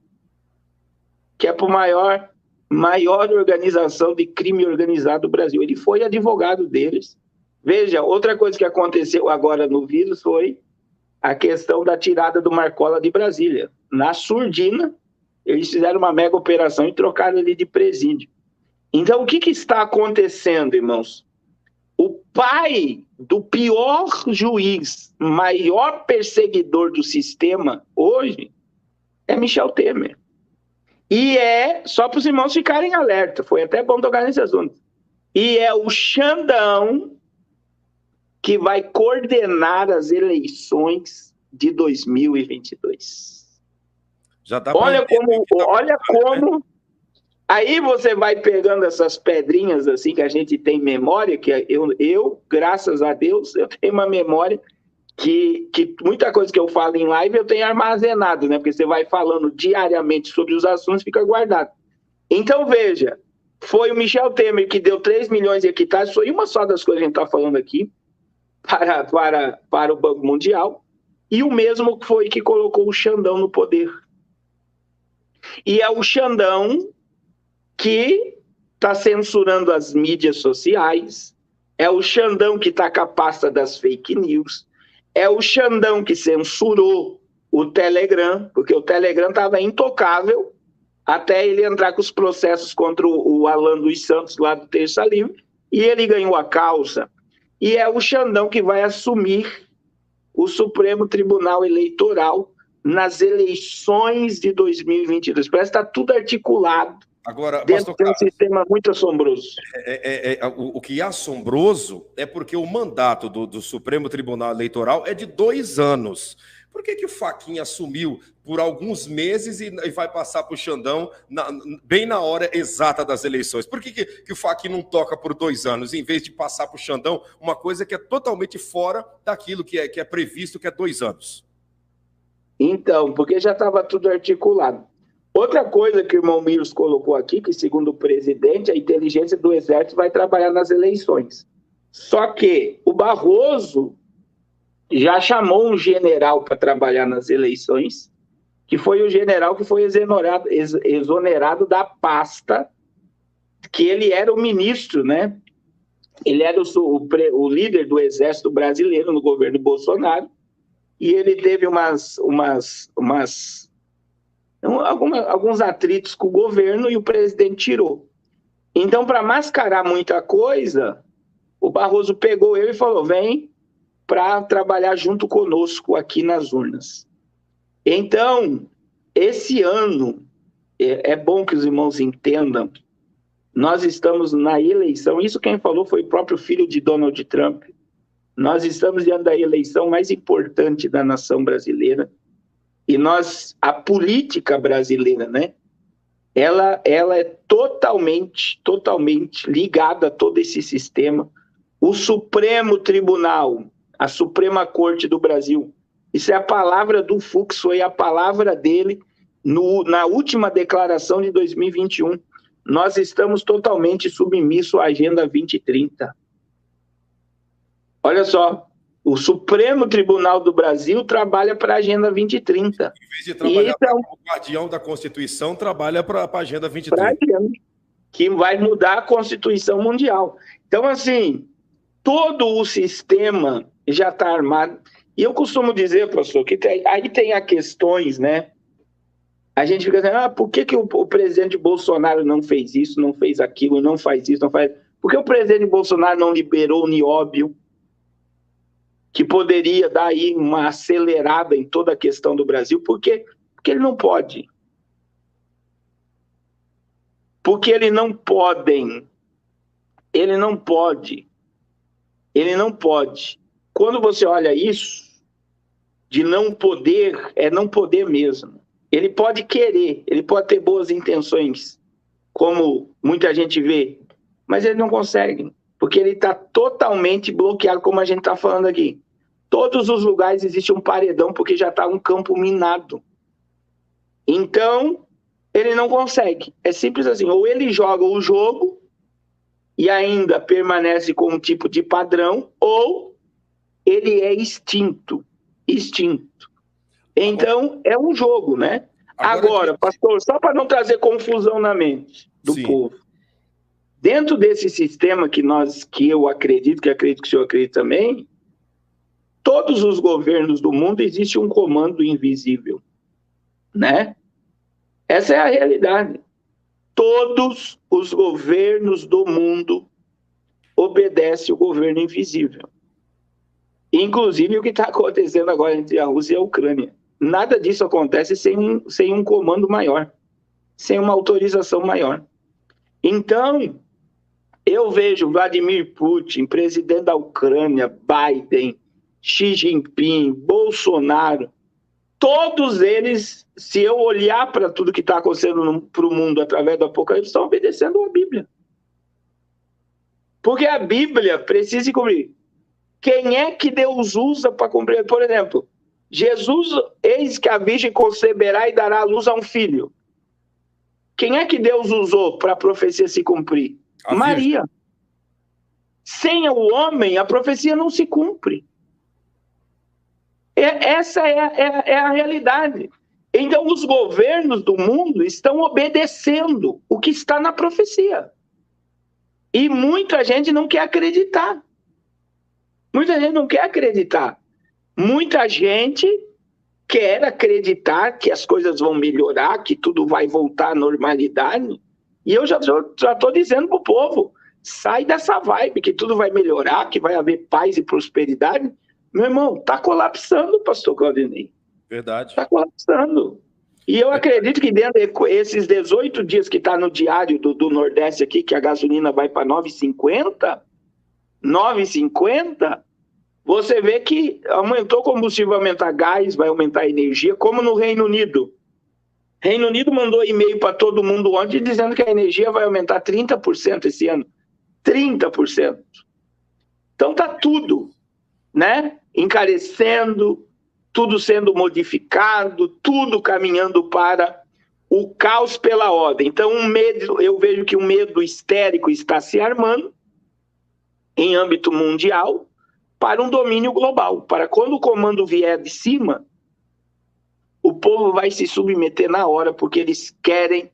Que é para a maior organização de crime organizado do Brasil. Ele foi advogado deles. Veja, outra coisa que aconteceu agora no vírus foi a questão da tirada do Marcola de Brasília. Na surdina, eles fizeram uma mega operação e trocaram ele de presídio. Então, o que está acontecendo, irmãos? O pai do pior juiz, maior perseguidor do sistema hoje, é Michel Temer. E só para os irmãos ficarem alerta, foi até bom tocar nesse assunto, e é o Xandão que vai coordenar as eleições de 2022. Já dá olha como... Aí você vai pegando essas pedrinhas assim que a gente tem memória, que eu graças a Deus, eu tenho uma memória que muita coisa que eu falo em live eu tenho armazenado, né? Porque você vai falando diariamente sobre os assuntos, fica guardado. Então, veja, foi o Michel Temer que deu 3 milhões de hectares, foi uma só das coisas que a gente está falando aqui, para o Banco Mundial, e o mesmo foi que colocou o Xandão no poder. E é o Xandão que está censurando as mídias sociais, é o Xandão que está com a pasta das fake news, é o Xandão que censurou o Telegram, porque o Telegram estava intocável até ele entrar com os processos contra o Alan dos Santos, lá do Terça Livre, e ele ganhou a causa. E é o Xandão que vai assumir o Supremo Tribunal Eleitoral nas eleições de 2022. Parece que está tudo articulado. Agora, dentro de um sistema muito assombroso. O que é assombroso é porque o mandato do Supremo Tribunal Eleitoral é de 2 anos. Por que o Fachin assumiu por alguns meses e vai passar para o Xandão bem na hora exata das eleições? Por que o Fachin não toca por 2 anos, em vez de passar para o Xandão uma coisa que é totalmente fora daquilo que é previsto, que é 2 anos? Então, porque já estava tudo articulado. Outra coisa que o irmão Miros colocou aqui, que segundo o presidente, a inteligência do Exército vai trabalhar nas eleições. Só que o Barroso já chamou um general para trabalhar nas eleições, que foi o general que foi exonerado da pasta, que ele era o ministro, né? Ele era o líder do Exército Brasileiro no governo Bolsonaro, e ele teve alguns atritos com o governo e o presidente tirou. Então, para mascarar muita coisa, o Barroso pegou ele e falou: vem para trabalhar junto conosco aqui nas urnas. Então, esse ano, é bom que os irmãos entendam, nós estamos na eleição, isso quem falou foi o próprio filho de Donald Trump, nós estamos diante da eleição mais importante da nação brasileira, e a política brasileira, né? Ela é totalmente ligada a todo esse sistema. O Supremo Tribunal, a Suprema Corte do Brasil, isso é a palavra do Fux, foi a palavra dele na última declaração de 2021. Nós estamos totalmente submissos à Agenda 2030. Olha só, O Supremo Tribunal do Brasil trabalha para a Agenda 2030. Em vez de trabalhar como guardião da Constituição, trabalha para a Agenda 2030. Que vai mudar a Constituição Mundial. Então, assim, todo o sistema já está armado. E eu costumo dizer, professor, que aí tem as questões, né? A gente fica dizendo, por que o presidente Bolsonaro não fez isso, não fez aquilo, não faz isso, não faz... Por que o presidente Bolsonaro não liberou o nióbio, que poderia dar aí uma acelerada em toda a questão do Brasil? Porque ele não pode. Porque ele não podem. Ele não pode. Ele não pode. Quando você olha isso, de não poder, é não poder mesmo. Ele pode querer, ele pode ter boas intenções, como muita gente vê, mas ele não consegue, porque ele está totalmente bloqueado, como a gente está falando aqui. Todos os lugares existe um paredão, porque já está um campo minado. Então, ele não consegue. É simples assim, ou ele joga o jogo e ainda permanece com um tipo de padrão, ou ele é extinto. Então, é um jogo, né? Agora, pastor, só para não trazer confusão na mente do povo, dentro desse sistema que eu acredito, que o senhor acredita também, todos os governos do mundo existe um comando invisível, né? Essa é a realidade. Todos os governos do mundo obedecem o governo invisível. Inclusive o que está acontecendo agora entre a Rússia e a Ucrânia. Nada disso acontece sem um comando maior, sem uma autorização maior. Então, eu vejo Vladimir Putin, presidente da Ucrânia, Biden, Xi Jinping, Bolsonaro, todos eles, se eu olhar para tudo que está acontecendo para o mundo através do Apocalipse, estão obedecendo a Bíblia. Porque a Bíblia precisa cumprir. Quem é que Deus usa para cumprir? Por exemplo, Jesus, eis que a virgem conceberá e dará à luz a um filho. Quem é que Deus usou para a profecia se cumprir? Maria. Sem o homem, a profecia não se cumpre. Essa é a realidade. Então, os governos do mundo estão obedecendo o que está na profecia. E muita gente não quer acreditar. Muita gente não quer acreditar. Muita gente quer acreditar que as coisas vão melhorar, que tudo vai voltar à normalidade. E eu já estou dizendo para o povo, sai dessa vibe, que tudo vai melhorar, que vai haver paz e prosperidade. Meu irmão, está colapsando, pastor Claudinei. Verdade. Está colapsando. E eu acredito que dentro desses 18 dias que está no diário do Nordeste aqui, que a gasolina vai para 9,50, você vê que aumentou o combustível, vai aumentar gás, vai aumentar a energia, como no Reino Unido. Reino Unido mandou e-mail para todo mundo ontem dizendo que a energia vai aumentar 30% esse ano. 30%. Então está tudo, né? Encarecendo, tudo sendo modificado, tudo caminhando para o caos pela ordem. Então, eu vejo que um medo histérico está se armando em âmbito mundial para um domínio global. Para quando o comando vier de cima, o povo vai se submeter na hora, porque eles querem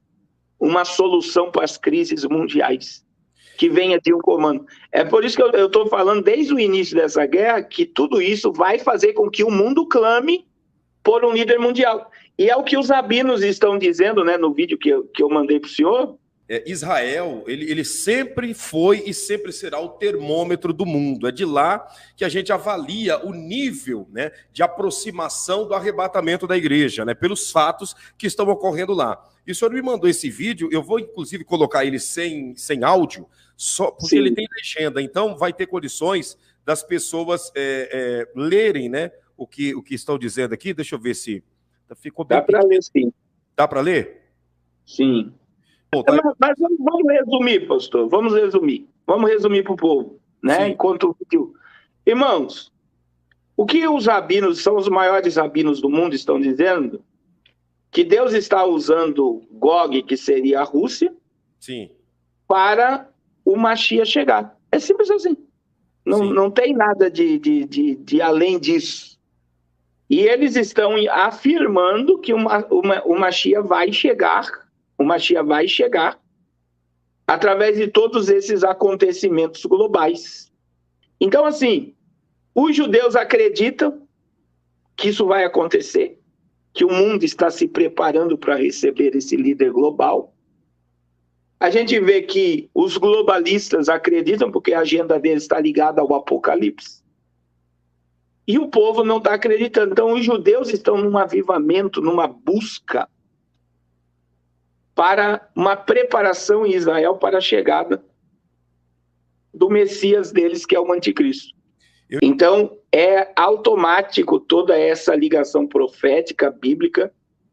uma solução para as crises mundiais, que venha de um comando. É por isso que eu estou falando desde o início dessa guerra que tudo isso vai fazer com que o mundo clame por um líder mundial. E é o que os rabinos estão dizendo, né, no vídeo que eu mandei para o senhor. Israel, ele sempre foi e sempre será o termômetro do mundo. É de lá que a gente avalia o nível, né, de aproximação do arrebatamento da igreja, né, pelos fatos que estão ocorrendo lá. E o senhor me mandou esse vídeo, eu vou inclusive colocar ele sem áudio, só porque ele tem legenda, então vai ter condições das pessoas lerem, né, o que estão dizendo aqui. Deixa eu ver se ficou bem. Dá para ler, sim. Dá para ler? Sim. Bom, tá... Mas vamos resumir, pastor. Vamos resumir para o povo, né? Sim. Enquanto irmãos, o que os rabinos, são os maiores rabinos do mundo, estão dizendo? Que Deus está usando Gog, que seria a Rússia, sim, para o Mashiach chegar. É simples assim. Não tem nada de além disso. E eles estão afirmando que o Mashiach vai chegar, o Mashiach vai chegar através de todos esses acontecimentos globais. Então, assim, os judeus acreditam que isso vai acontecer, que o mundo está se preparando para receber esse líder global. A gente vê que os globalistas acreditam, porque a agenda deles está ligada ao Apocalipse. E o povo não está acreditando. Então, os judeus estão num avivamento, numa busca para uma preparação em Israel para a chegada do Messias deles, que é o Anticristo. Então, é automático toda essa ligação profética, bíblica,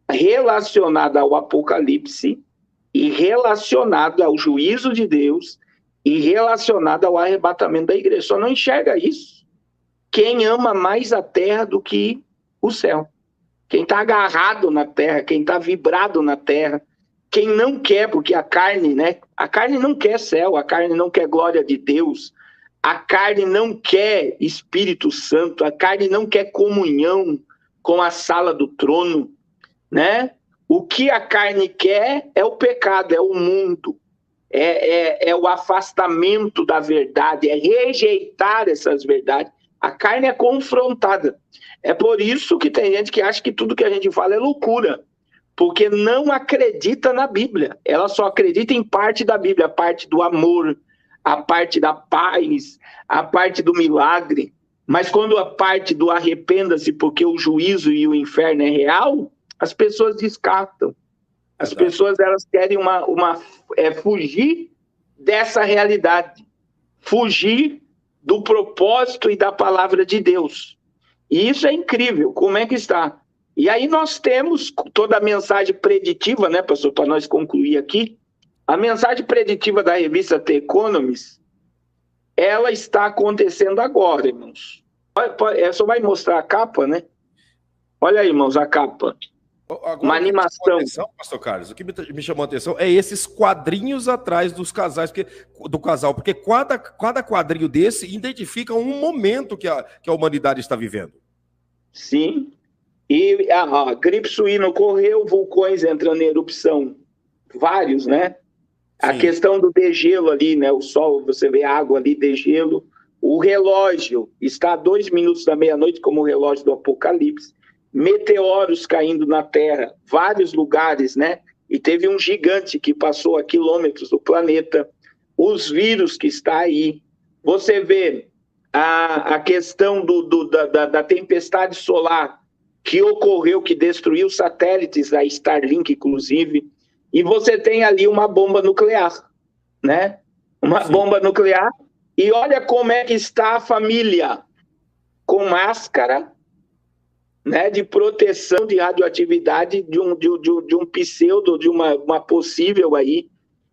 relacionada ao Apocalipse e relacionada ao juízo de Deus e relacionada ao arrebatamento da igreja. Só não enxerga isso quem ama mais a terra do que o céu. Quem está agarrado na terra, quem está vibrado na terra, quem não quer, porque a carne, né? A carne não quer céu, a carne não quer glória de Deus, a carne não quer Espírito Santo, a carne não quer comunhão com a sala do trono, né? O que a carne quer é o pecado, é o mundo, é o afastamento da verdade, é rejeitar essas verdades. A carne é confrontada. É por isso que tem gente que acha que tudo que a gente fala é loucura, porque não acredita na Bíblia. Ela só acredita em parte da Bíblia, a parte do amor, a parte da paz, a parte do milagre. Mas quando a parte do arrependa-se porque o juízo e o inferno é real, as pessoas descartam. As pessoas elas querem fugir dessa realidade, fugir do propósito e da palavra de Deus. E isso é incrível, como é que está? E aí nós temos toda a mensagem preditiva, né, pastor, para nós concluir aqui, a mensagem preditiva da revista The Economist, ela está acontecendo agora, irmãos. Só vai mostrar a capa, né? Olha aí, irmãos, a capa. Agora, uma animação. Pastor Carlos, o que me chamou a atenção é esses quadrinhos atrás dos casais, do casal, porque cada quadrinho desse identifica um momento que a humanidade está vivendo. Sim. E a gripe suína ocorreu, vulcões entrando em erupção, vários, né? Sim. A questão do degelo ali, né? O sol, você vê água ali, degelo. O relógio está a 2 minutos da meia-noite, como o relógio do Apocalipse. Meteoros caindo na Terra, vários lugares, né? E teve um gigante que passou a quilômetros do planeta. Os vírus que está aí. Você vê a questão da tempestade solar que ocorreu, que destruiu satélites da Starlink, inclusive. E você tem ali uma bomba nuclear, né? Uma Sim. bomba nuclear. E olha como é que está a família, com máscara, né, de proteção de radioatividade de um pseudo, de uma possível aí,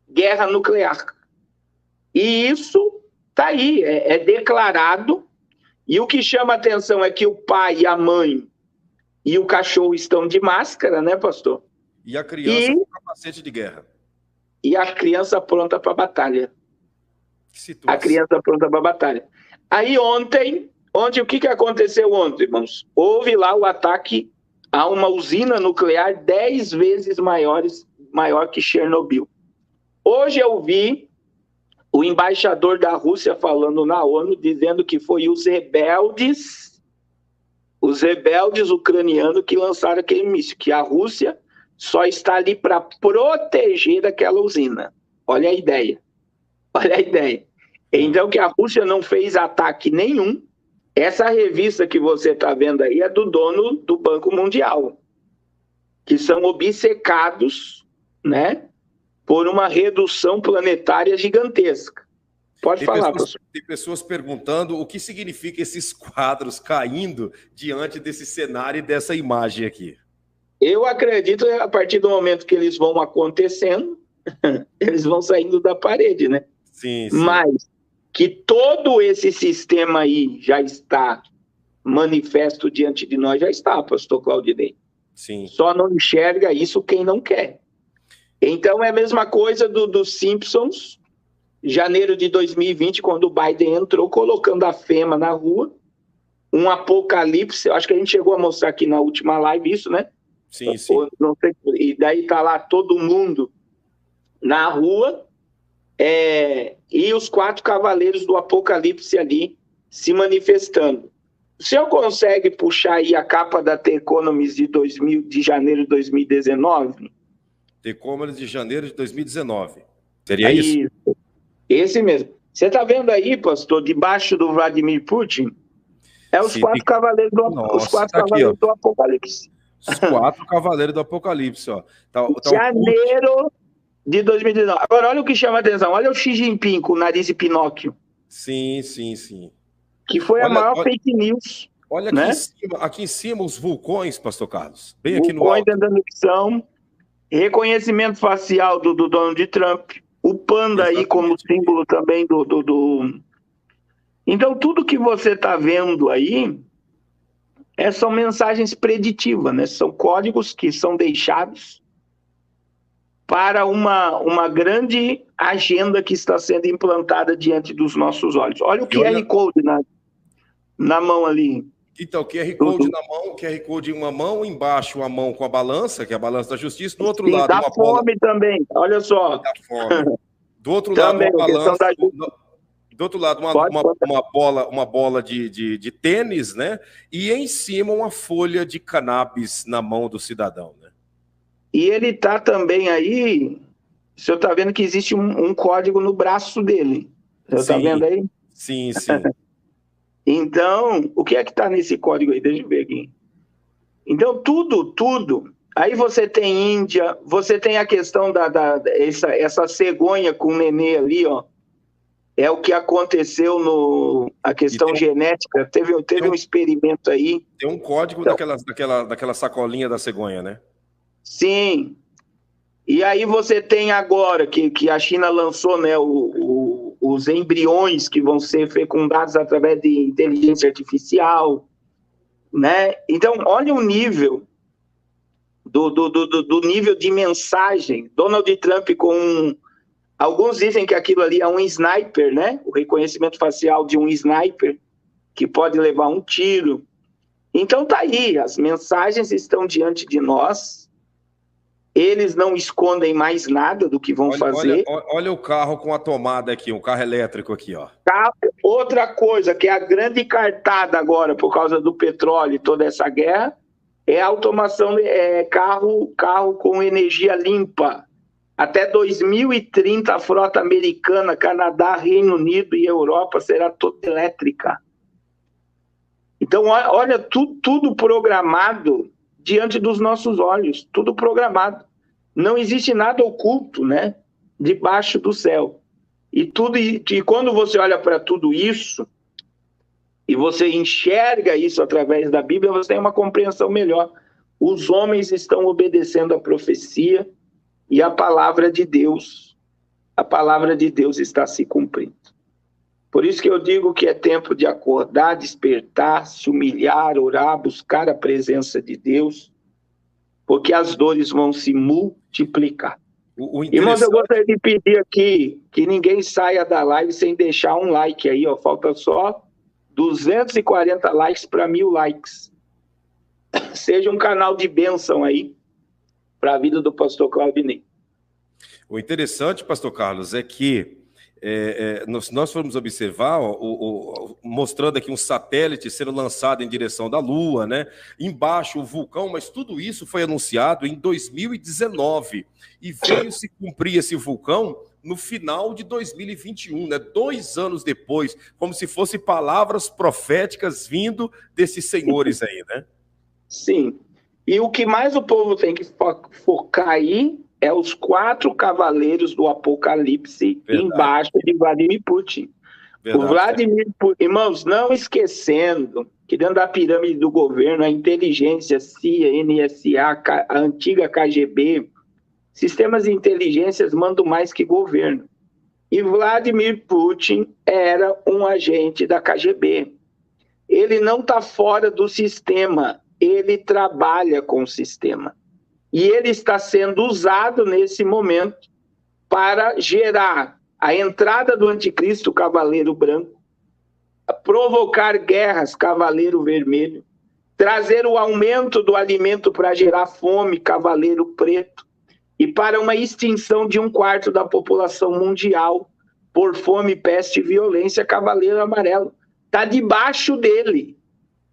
guerra nuclear. E isso está aí, é declarado. E o que chama a atenção é que o pai, a mãe e o cachorro estão de máscara, né, pastor? E a criança com capacete de guerra. E a criança pronta para a batalha. A criança pronta para a batalha. Aí ontem, o que aconteceu ontem, irmãos? Houve lá o ataque a uma usina nuclear 10 vezes maior que Chernobyl. Hoje eu vi o embaixador da Rússia falando na ONU, dizendo que foi os rebeldes ucranianos que lançaram aquele míssil, que a Rússia só está ali para proteger aquela usina. Olha a ideia. Olha a ideia. Então, que a Rússia não fez ataque nenhum. Essa revista que você está vendo aí é do dono do Banco Mundial, que são obcecados, né, por uma redução planetária gigantesca. Pode falar, professor. Tem pessoas perguntando o que significa esses quadros caindo diante desse cenário e dessa imagem aqui. Eu acredito que a partir do momento que eles vão acontecendo, eles vão saindo da parede, né? Sim, sim. Mas que todo esse sistema aí já está manifesto diante de nós, já está, pastor Claudinei. Sim. Só não enxerga isso quem não quer. Então é a mesma coisa dos Simpsons janeiro de 2020, quando o Biden entrou, colocando a FEMA na rua, um apocalipse, acho que a gente chegou a mostrar aqui na última live isso, né? Sim, sim. Não sei, e daí tá lá todo mundo na rua, e os 4 cavaleiros do apocalipse ali se manifestando. O senhor consegue puxar aí a capa da The Economist de janeiro de 2019? The Economist de janeiro de 2019. Seria isso? Esse mesmo. Você está vendo aí, pastor, debaixo do Vladimir Putin? Os 4 cavaleiros cavaleiros do Apocalipse. Os 4 cavaleiros do Apocalipse, ó. Janeiro de 2019. Agora, olha o que chama a atenção. Olha o Xi Jinping com o nariz de Pinóquio. Sim, sim, sim. Que foi a maior fake news. Olha aqui, né? Aqui em cima os vulcões, pastor Carlos. Bem vulcões aqui no alto. Dentro da missão. Reconhecimento facial do Donald Trump. O panda aí como símbolo também do... Então, tudo que você está vendo aí são mensagens preditivas, né? São códigos que são deixados para uma grande agenda que está sendo implantada diante dos nossos olhos. Olha o QR Code na mão ali. Então, QR Code na mão, QR Code em uma mão, embaixo uma mão com a balança, que é a balança da justiça, do outro lado uma fome também, olha só. Da fome. Do outro lado uma balança, do outro lado uma bola de tênis, né? E em cima uma folha de cannabis na mão do cidadão, né? E ele está também aí, o senhor está vendo que existe um código no braço dele. O senhor está vendo aí? Sim, sim. Então, o que é que está nesse código aí? Deixa eu ver aqui. Então, tudo. Aí você tem Índia, você tem a questão essa cegonha com o nenê ali, ó. É o que aconteceu a questão genética. Teve um experimento aí. Tem um código daquela sacolinha da cegonha, né? Sim. E aí você tem agora que a China lançou, né, os embriões que vão ser fecundados através de inteligência artificial, né? Então, olha o nível do nível de mensagem. Donald Trump alguns dizem que aquilo ali é um sniper, né? O reconhecimento facial de um sniper que pode levar um tiro. Então tá aí, as mensagens estão diante de nós. Eles não escondem mais nada do que vão fazer. Olha o carro com a tomada aqui, um carro elétrico aqui, ó. Outra coisa que é a grande cartada agora por causa do petróleo e toda essa guerra é a automação, carro com energia limpa. Até 2030 a frota americana, Canadá, Reino Unido e Europa será toda elétrica. Então, olha, tudo programado diante dos nossos olhos, tudo programado. Não existe nada oculto, né, debaixo do céu. E quando você olha para tudo isso, e você enxerga isso através da Bíblia, você tem uma compreensão melhor. Os homens estão obedecendo a profecia e a palavra de Deus está se cumprindo. Por isso que eu digo que é tempo de acordar, despertar, se humilhar, orar, buscar a presença de Deus, porque as dores vão se multiplicar. Irmãos, eu gostaria de pedir aqui que ninguém saia da live sem deixar um like aí, ó. Falta só 240 likes para 1000 likes. Seja um canal de bênção aí para a vida do pastor Claudinei. O interessante, pastor Carlos, é que nós formos observar, mostrando aqui um satélite sendo lançado em direção da Lua, né? Embaixo o vulcão, mas tudo isso foi anunciado em 2019 e veio se cumprir esse vulcão no final de 2021, né? 2 anos depois, como se fossem palavras proféticas vindo desses senhores aí, né? Sim. E o que mais o povo tem que focar aí é os 4 cavaleiros do Apocalipse. Verdade. Embaixo de Vladimir Putin. Verdade. O Vladimir Putin, irmãos, não esquecendo que dentro da pirâmide do governo, a inteligência, CIA, NSA, a antiga KGB, sistemas de inteligências mandam mais que governo. E Vladimir Putin era um agente da KGB. Ele não está fora do sistema, ele trabalha com o sistema. E ele está sendo usado nesse momento para gerar a entrada do anticristo, cavaleiro branco, provocar guerras, cavaleiro vermelho, trazer o aumento do alimento para gerar fome, cavaleiro preto, e para uma extinção de 1/4 da população mundial por fome, peste e violência, cavaleiro amarelo. Está debaixo dele.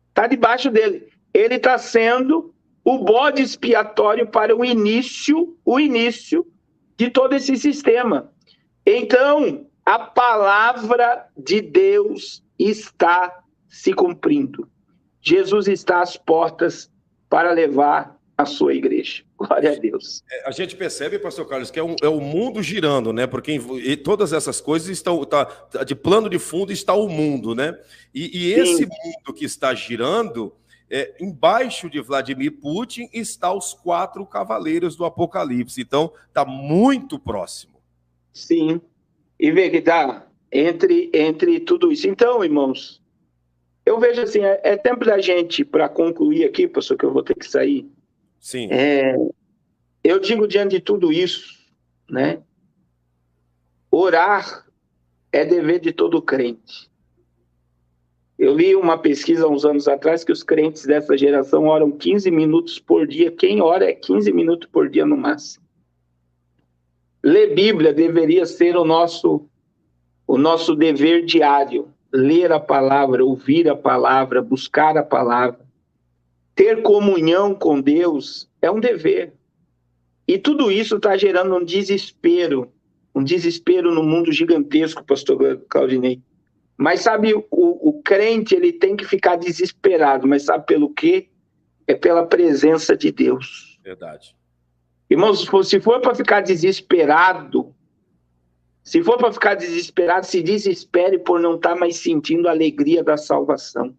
Está debaixo dele. Ele está sendo o bode expiatório para o início de todo esse sistema. Então, a palavra de Deus está se cumprindo. Jesus está às portas para levar a sua igreja. Glória a Deus. A gente percebe, pastor Carlos, que é o mundo girando, né? Porque todas essas coisas estão... de plano de fundo está o mundo, né? E esse mundo que está girando, embaixo de Vladimir Putin, está os 4 cavaleiros do Apocalipse. Então, está muito próximo. Sim. E vê que está entre tudo isso. Então, irmãos, eu vejo assim, é tempo da gente, para concluir aqui, pastor, que eu vou ter que sair. Sim. Eu digo diante de tudo isso, né? Orar é dever de todo crente. Eu li uma pesquisa há uns anos atrás que os crentes dessa geração oram 15 minutos por dia. Quem ora é 15 minutos por dia no máximo. Ler Bíblia deveria ser o nosso dever diário. Ler a palavra, ouvir a palavra, buscar a palavra. Ter comunhão com Deus é um dever. E tudo isso está gerando um desespero no mundo gigantesco, pastor Claudinei. Mas sabe, o crente ele tem que ficar desesperado, mas sabe pelo quê? É pela presença de Deus. Verdade. Irmãos, se for para ficar desesperado, se desespere por não estar mais sentindo a alegria da salvação.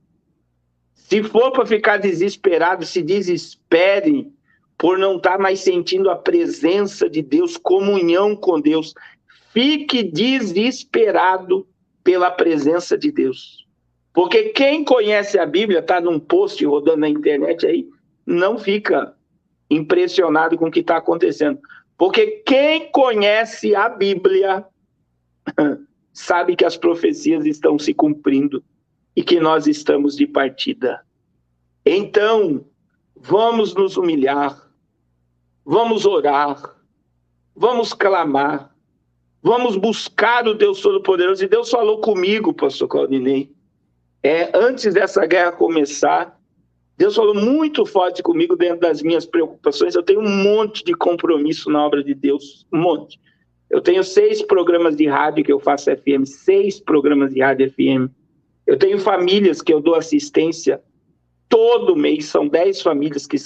Se for para ficar desesperado, se desespere por não estar mais sentindo a presença de Deus, comunhão com Deus. Fique desesperado pela presença de Deus. Porque quem conhece a Bíblia, está num post rodando na internet aí, não fica impressionado com o que está acontecendo. Porque quem conhece a Bíblia sabe que as profecias estão se cumprindo e que nós estamos de partida. Então, vamos nos humilhar, vamos orar, vamos clamar, vamos buscar o Deus Todo-Poderoso. E Deus falou comigo, pastor Claudinei, antes dessa guerra começar, Deus falou muito forte comigo dentro das minhas preocupações. Eu tenho um monte de compromisso na obra de Deus, um monte. Eu tenho 6 programas de rádio que eu faço FM, 6 programas de rádio FM. Eu tenho famílias que eu dou assistência todo mês, são 10 famílias que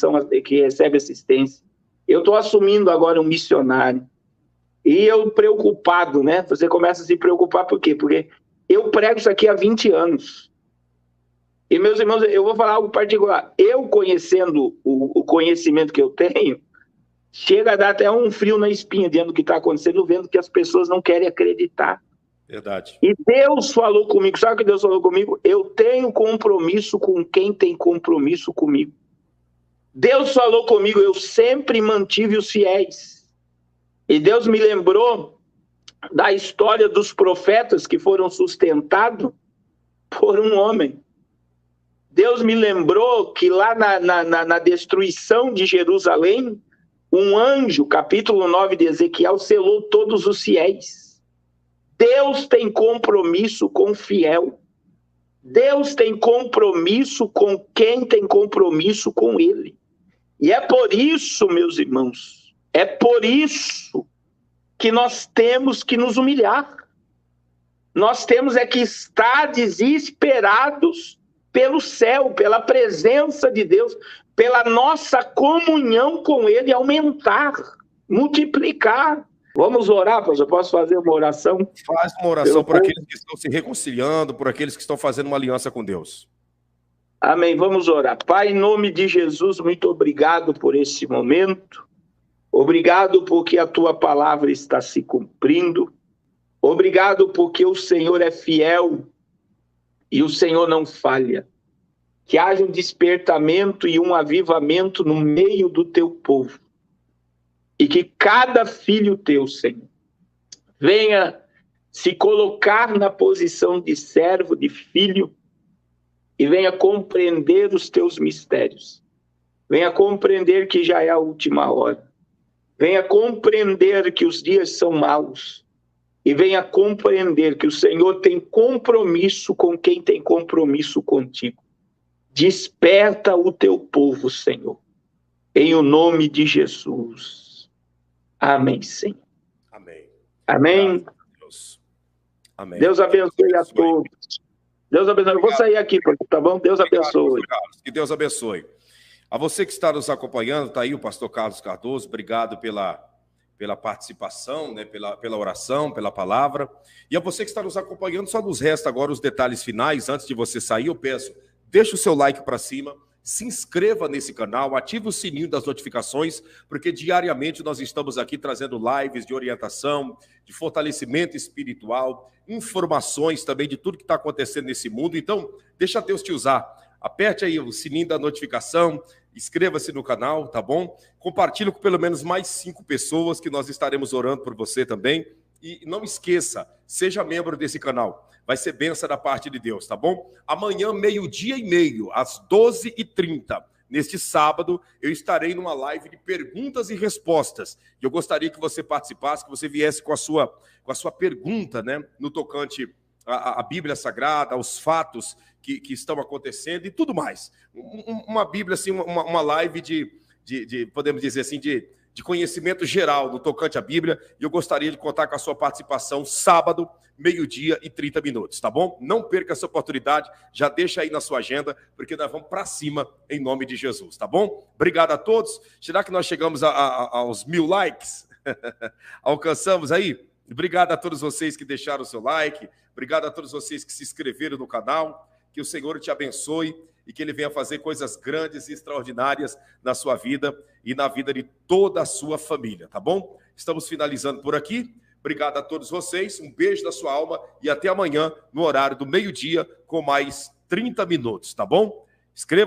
recebem assistência. Eu estou assumindo agora um missionário. E eu preocupado, né? Você começa a se preocupar por quê? Porque eu prego isso aqui há 20 anos. E, meus irmãos, eu vou falar algo particular. Eu, conhecendo o conhecimento que eu tenho, chega a dar até um frio na espinha diante do que está acontecendo, vendo que as pessoas não querem acreditar. Verdade. E Deus falou comigo. Sabe o que Deus falou comigo? Eu tenho compromisso com quem tem compromisso comigo. Deus falou comigo, eu sempre mantive os fiéis. E Deus me lembrou da história dos profetas que foram sustentados por um homem. Deus me lembrou que lá na destruição de Jerusalém, um anjo, capítulo 9 de Ezequiel, selou todos os fiéis. Deus tem compromisso com o fiel. Deus tem compromisso com quem tem compromisso com ele. E é por isso, meus irmãos, é por isso que nós temos que nos humilhar. Nós temos que estar desesperados pelo céu, pela presença de Deus, pela nossa comunhão com ele aumentar, multiplicar. Vamos orar, pastor? Posso fazer uma oração? Faz uma oração por aqueles que estão se reconciliando, por aqueles que estão fazendo uma aliança com Deus. Amém. Vamos orar. Pai, em nome de Jesus, muito obrigado por esse momento. Obrigado porque a tua palavra está se cumprindo. Obrigado porque o Senhor é fiel e o Senhor não falha. Que haja um despertamento e um avivamento no meio do teu povo. E que cada filho teu, Senhor, venha se colocar na posição de servo, de filho, e venha compreender os teus mistérios. Venha compreender que já é a última hora. Venha compreender que os dias são maus. E venha compreender que o Senhor tem compromisso com quem tem compromisso contigo. Desperta o teu povo, Senhor. Em o nome de Jesus. Amém, Senhor. Amém. Amém. Deus. Amém. Deus abençoe a todos. Deus abençoe. Eu vou sair aqui, tá bom? Deus abençoe. Que Deus abençoe. A você que está nos acompanhando, está aí o pastor Carlos Cardoso, obrigado pela participação, né, pela oração, pela palavra. E a você que está nos acompanhando, só nos resta agora os detalhes finais. Antes de você sair, eu peço, deixa o seu like para cima, se inscreva nesse canal, ative o sininho das notificações, porque diariamente nós estamos aqui trazendo lives de orientação, de fortalecimento espiritual, informações também de tudo que está acontecendo nesse mundo. Então, deixa Deus te usar. Aperte aí o sininho da notificação, inscreva-se no canal, tá bom? Compartilhe com pelo menos mais 5 pessoas que nós estaremos orando por você também. E não esqueça, seja membro desse canal. Vai ser bênção da parte de Deus, tá bom? Amanhã, 12h30, às 12h30, neste sábado, eu estarei numa live de perguntas e respostas. E eu gostaria que você participasse, que você viesse com a sua pergunta, né? No tocante à Bíblia Sagrada, aos fatos que estão acontecendo e tudo mais. Uma Bíblia, assim, uma live de podemos dizer assim, de conhecimento geral no tocante à Bíblia, e eu gostaria de contar com a sua participação sábado, 12h30, tá bom? Não perca essa oportunidade, já deixa aí na sua agenda, porque nós vamos para cima em nome de Jesus, tá bom? Obrigado a todos. Será que nós chegamos aos 1000 likes? Alcançamos aí? Obrigado a todos vocês que deixaram o seu like, obrigado a todos vocês que se inscreveram no canal. Que o Senhor te abençoe e que Ele venha fazer coisas grandes e extraordinárias na sua vida e na vida de toda a sua família, tá bom? Estamos finalizando por aqui. Obrigado a todos vocês, um beijo da sua alma e até amanhã no horário do meio-dia com mais 30 minutos, tá bom? Escreva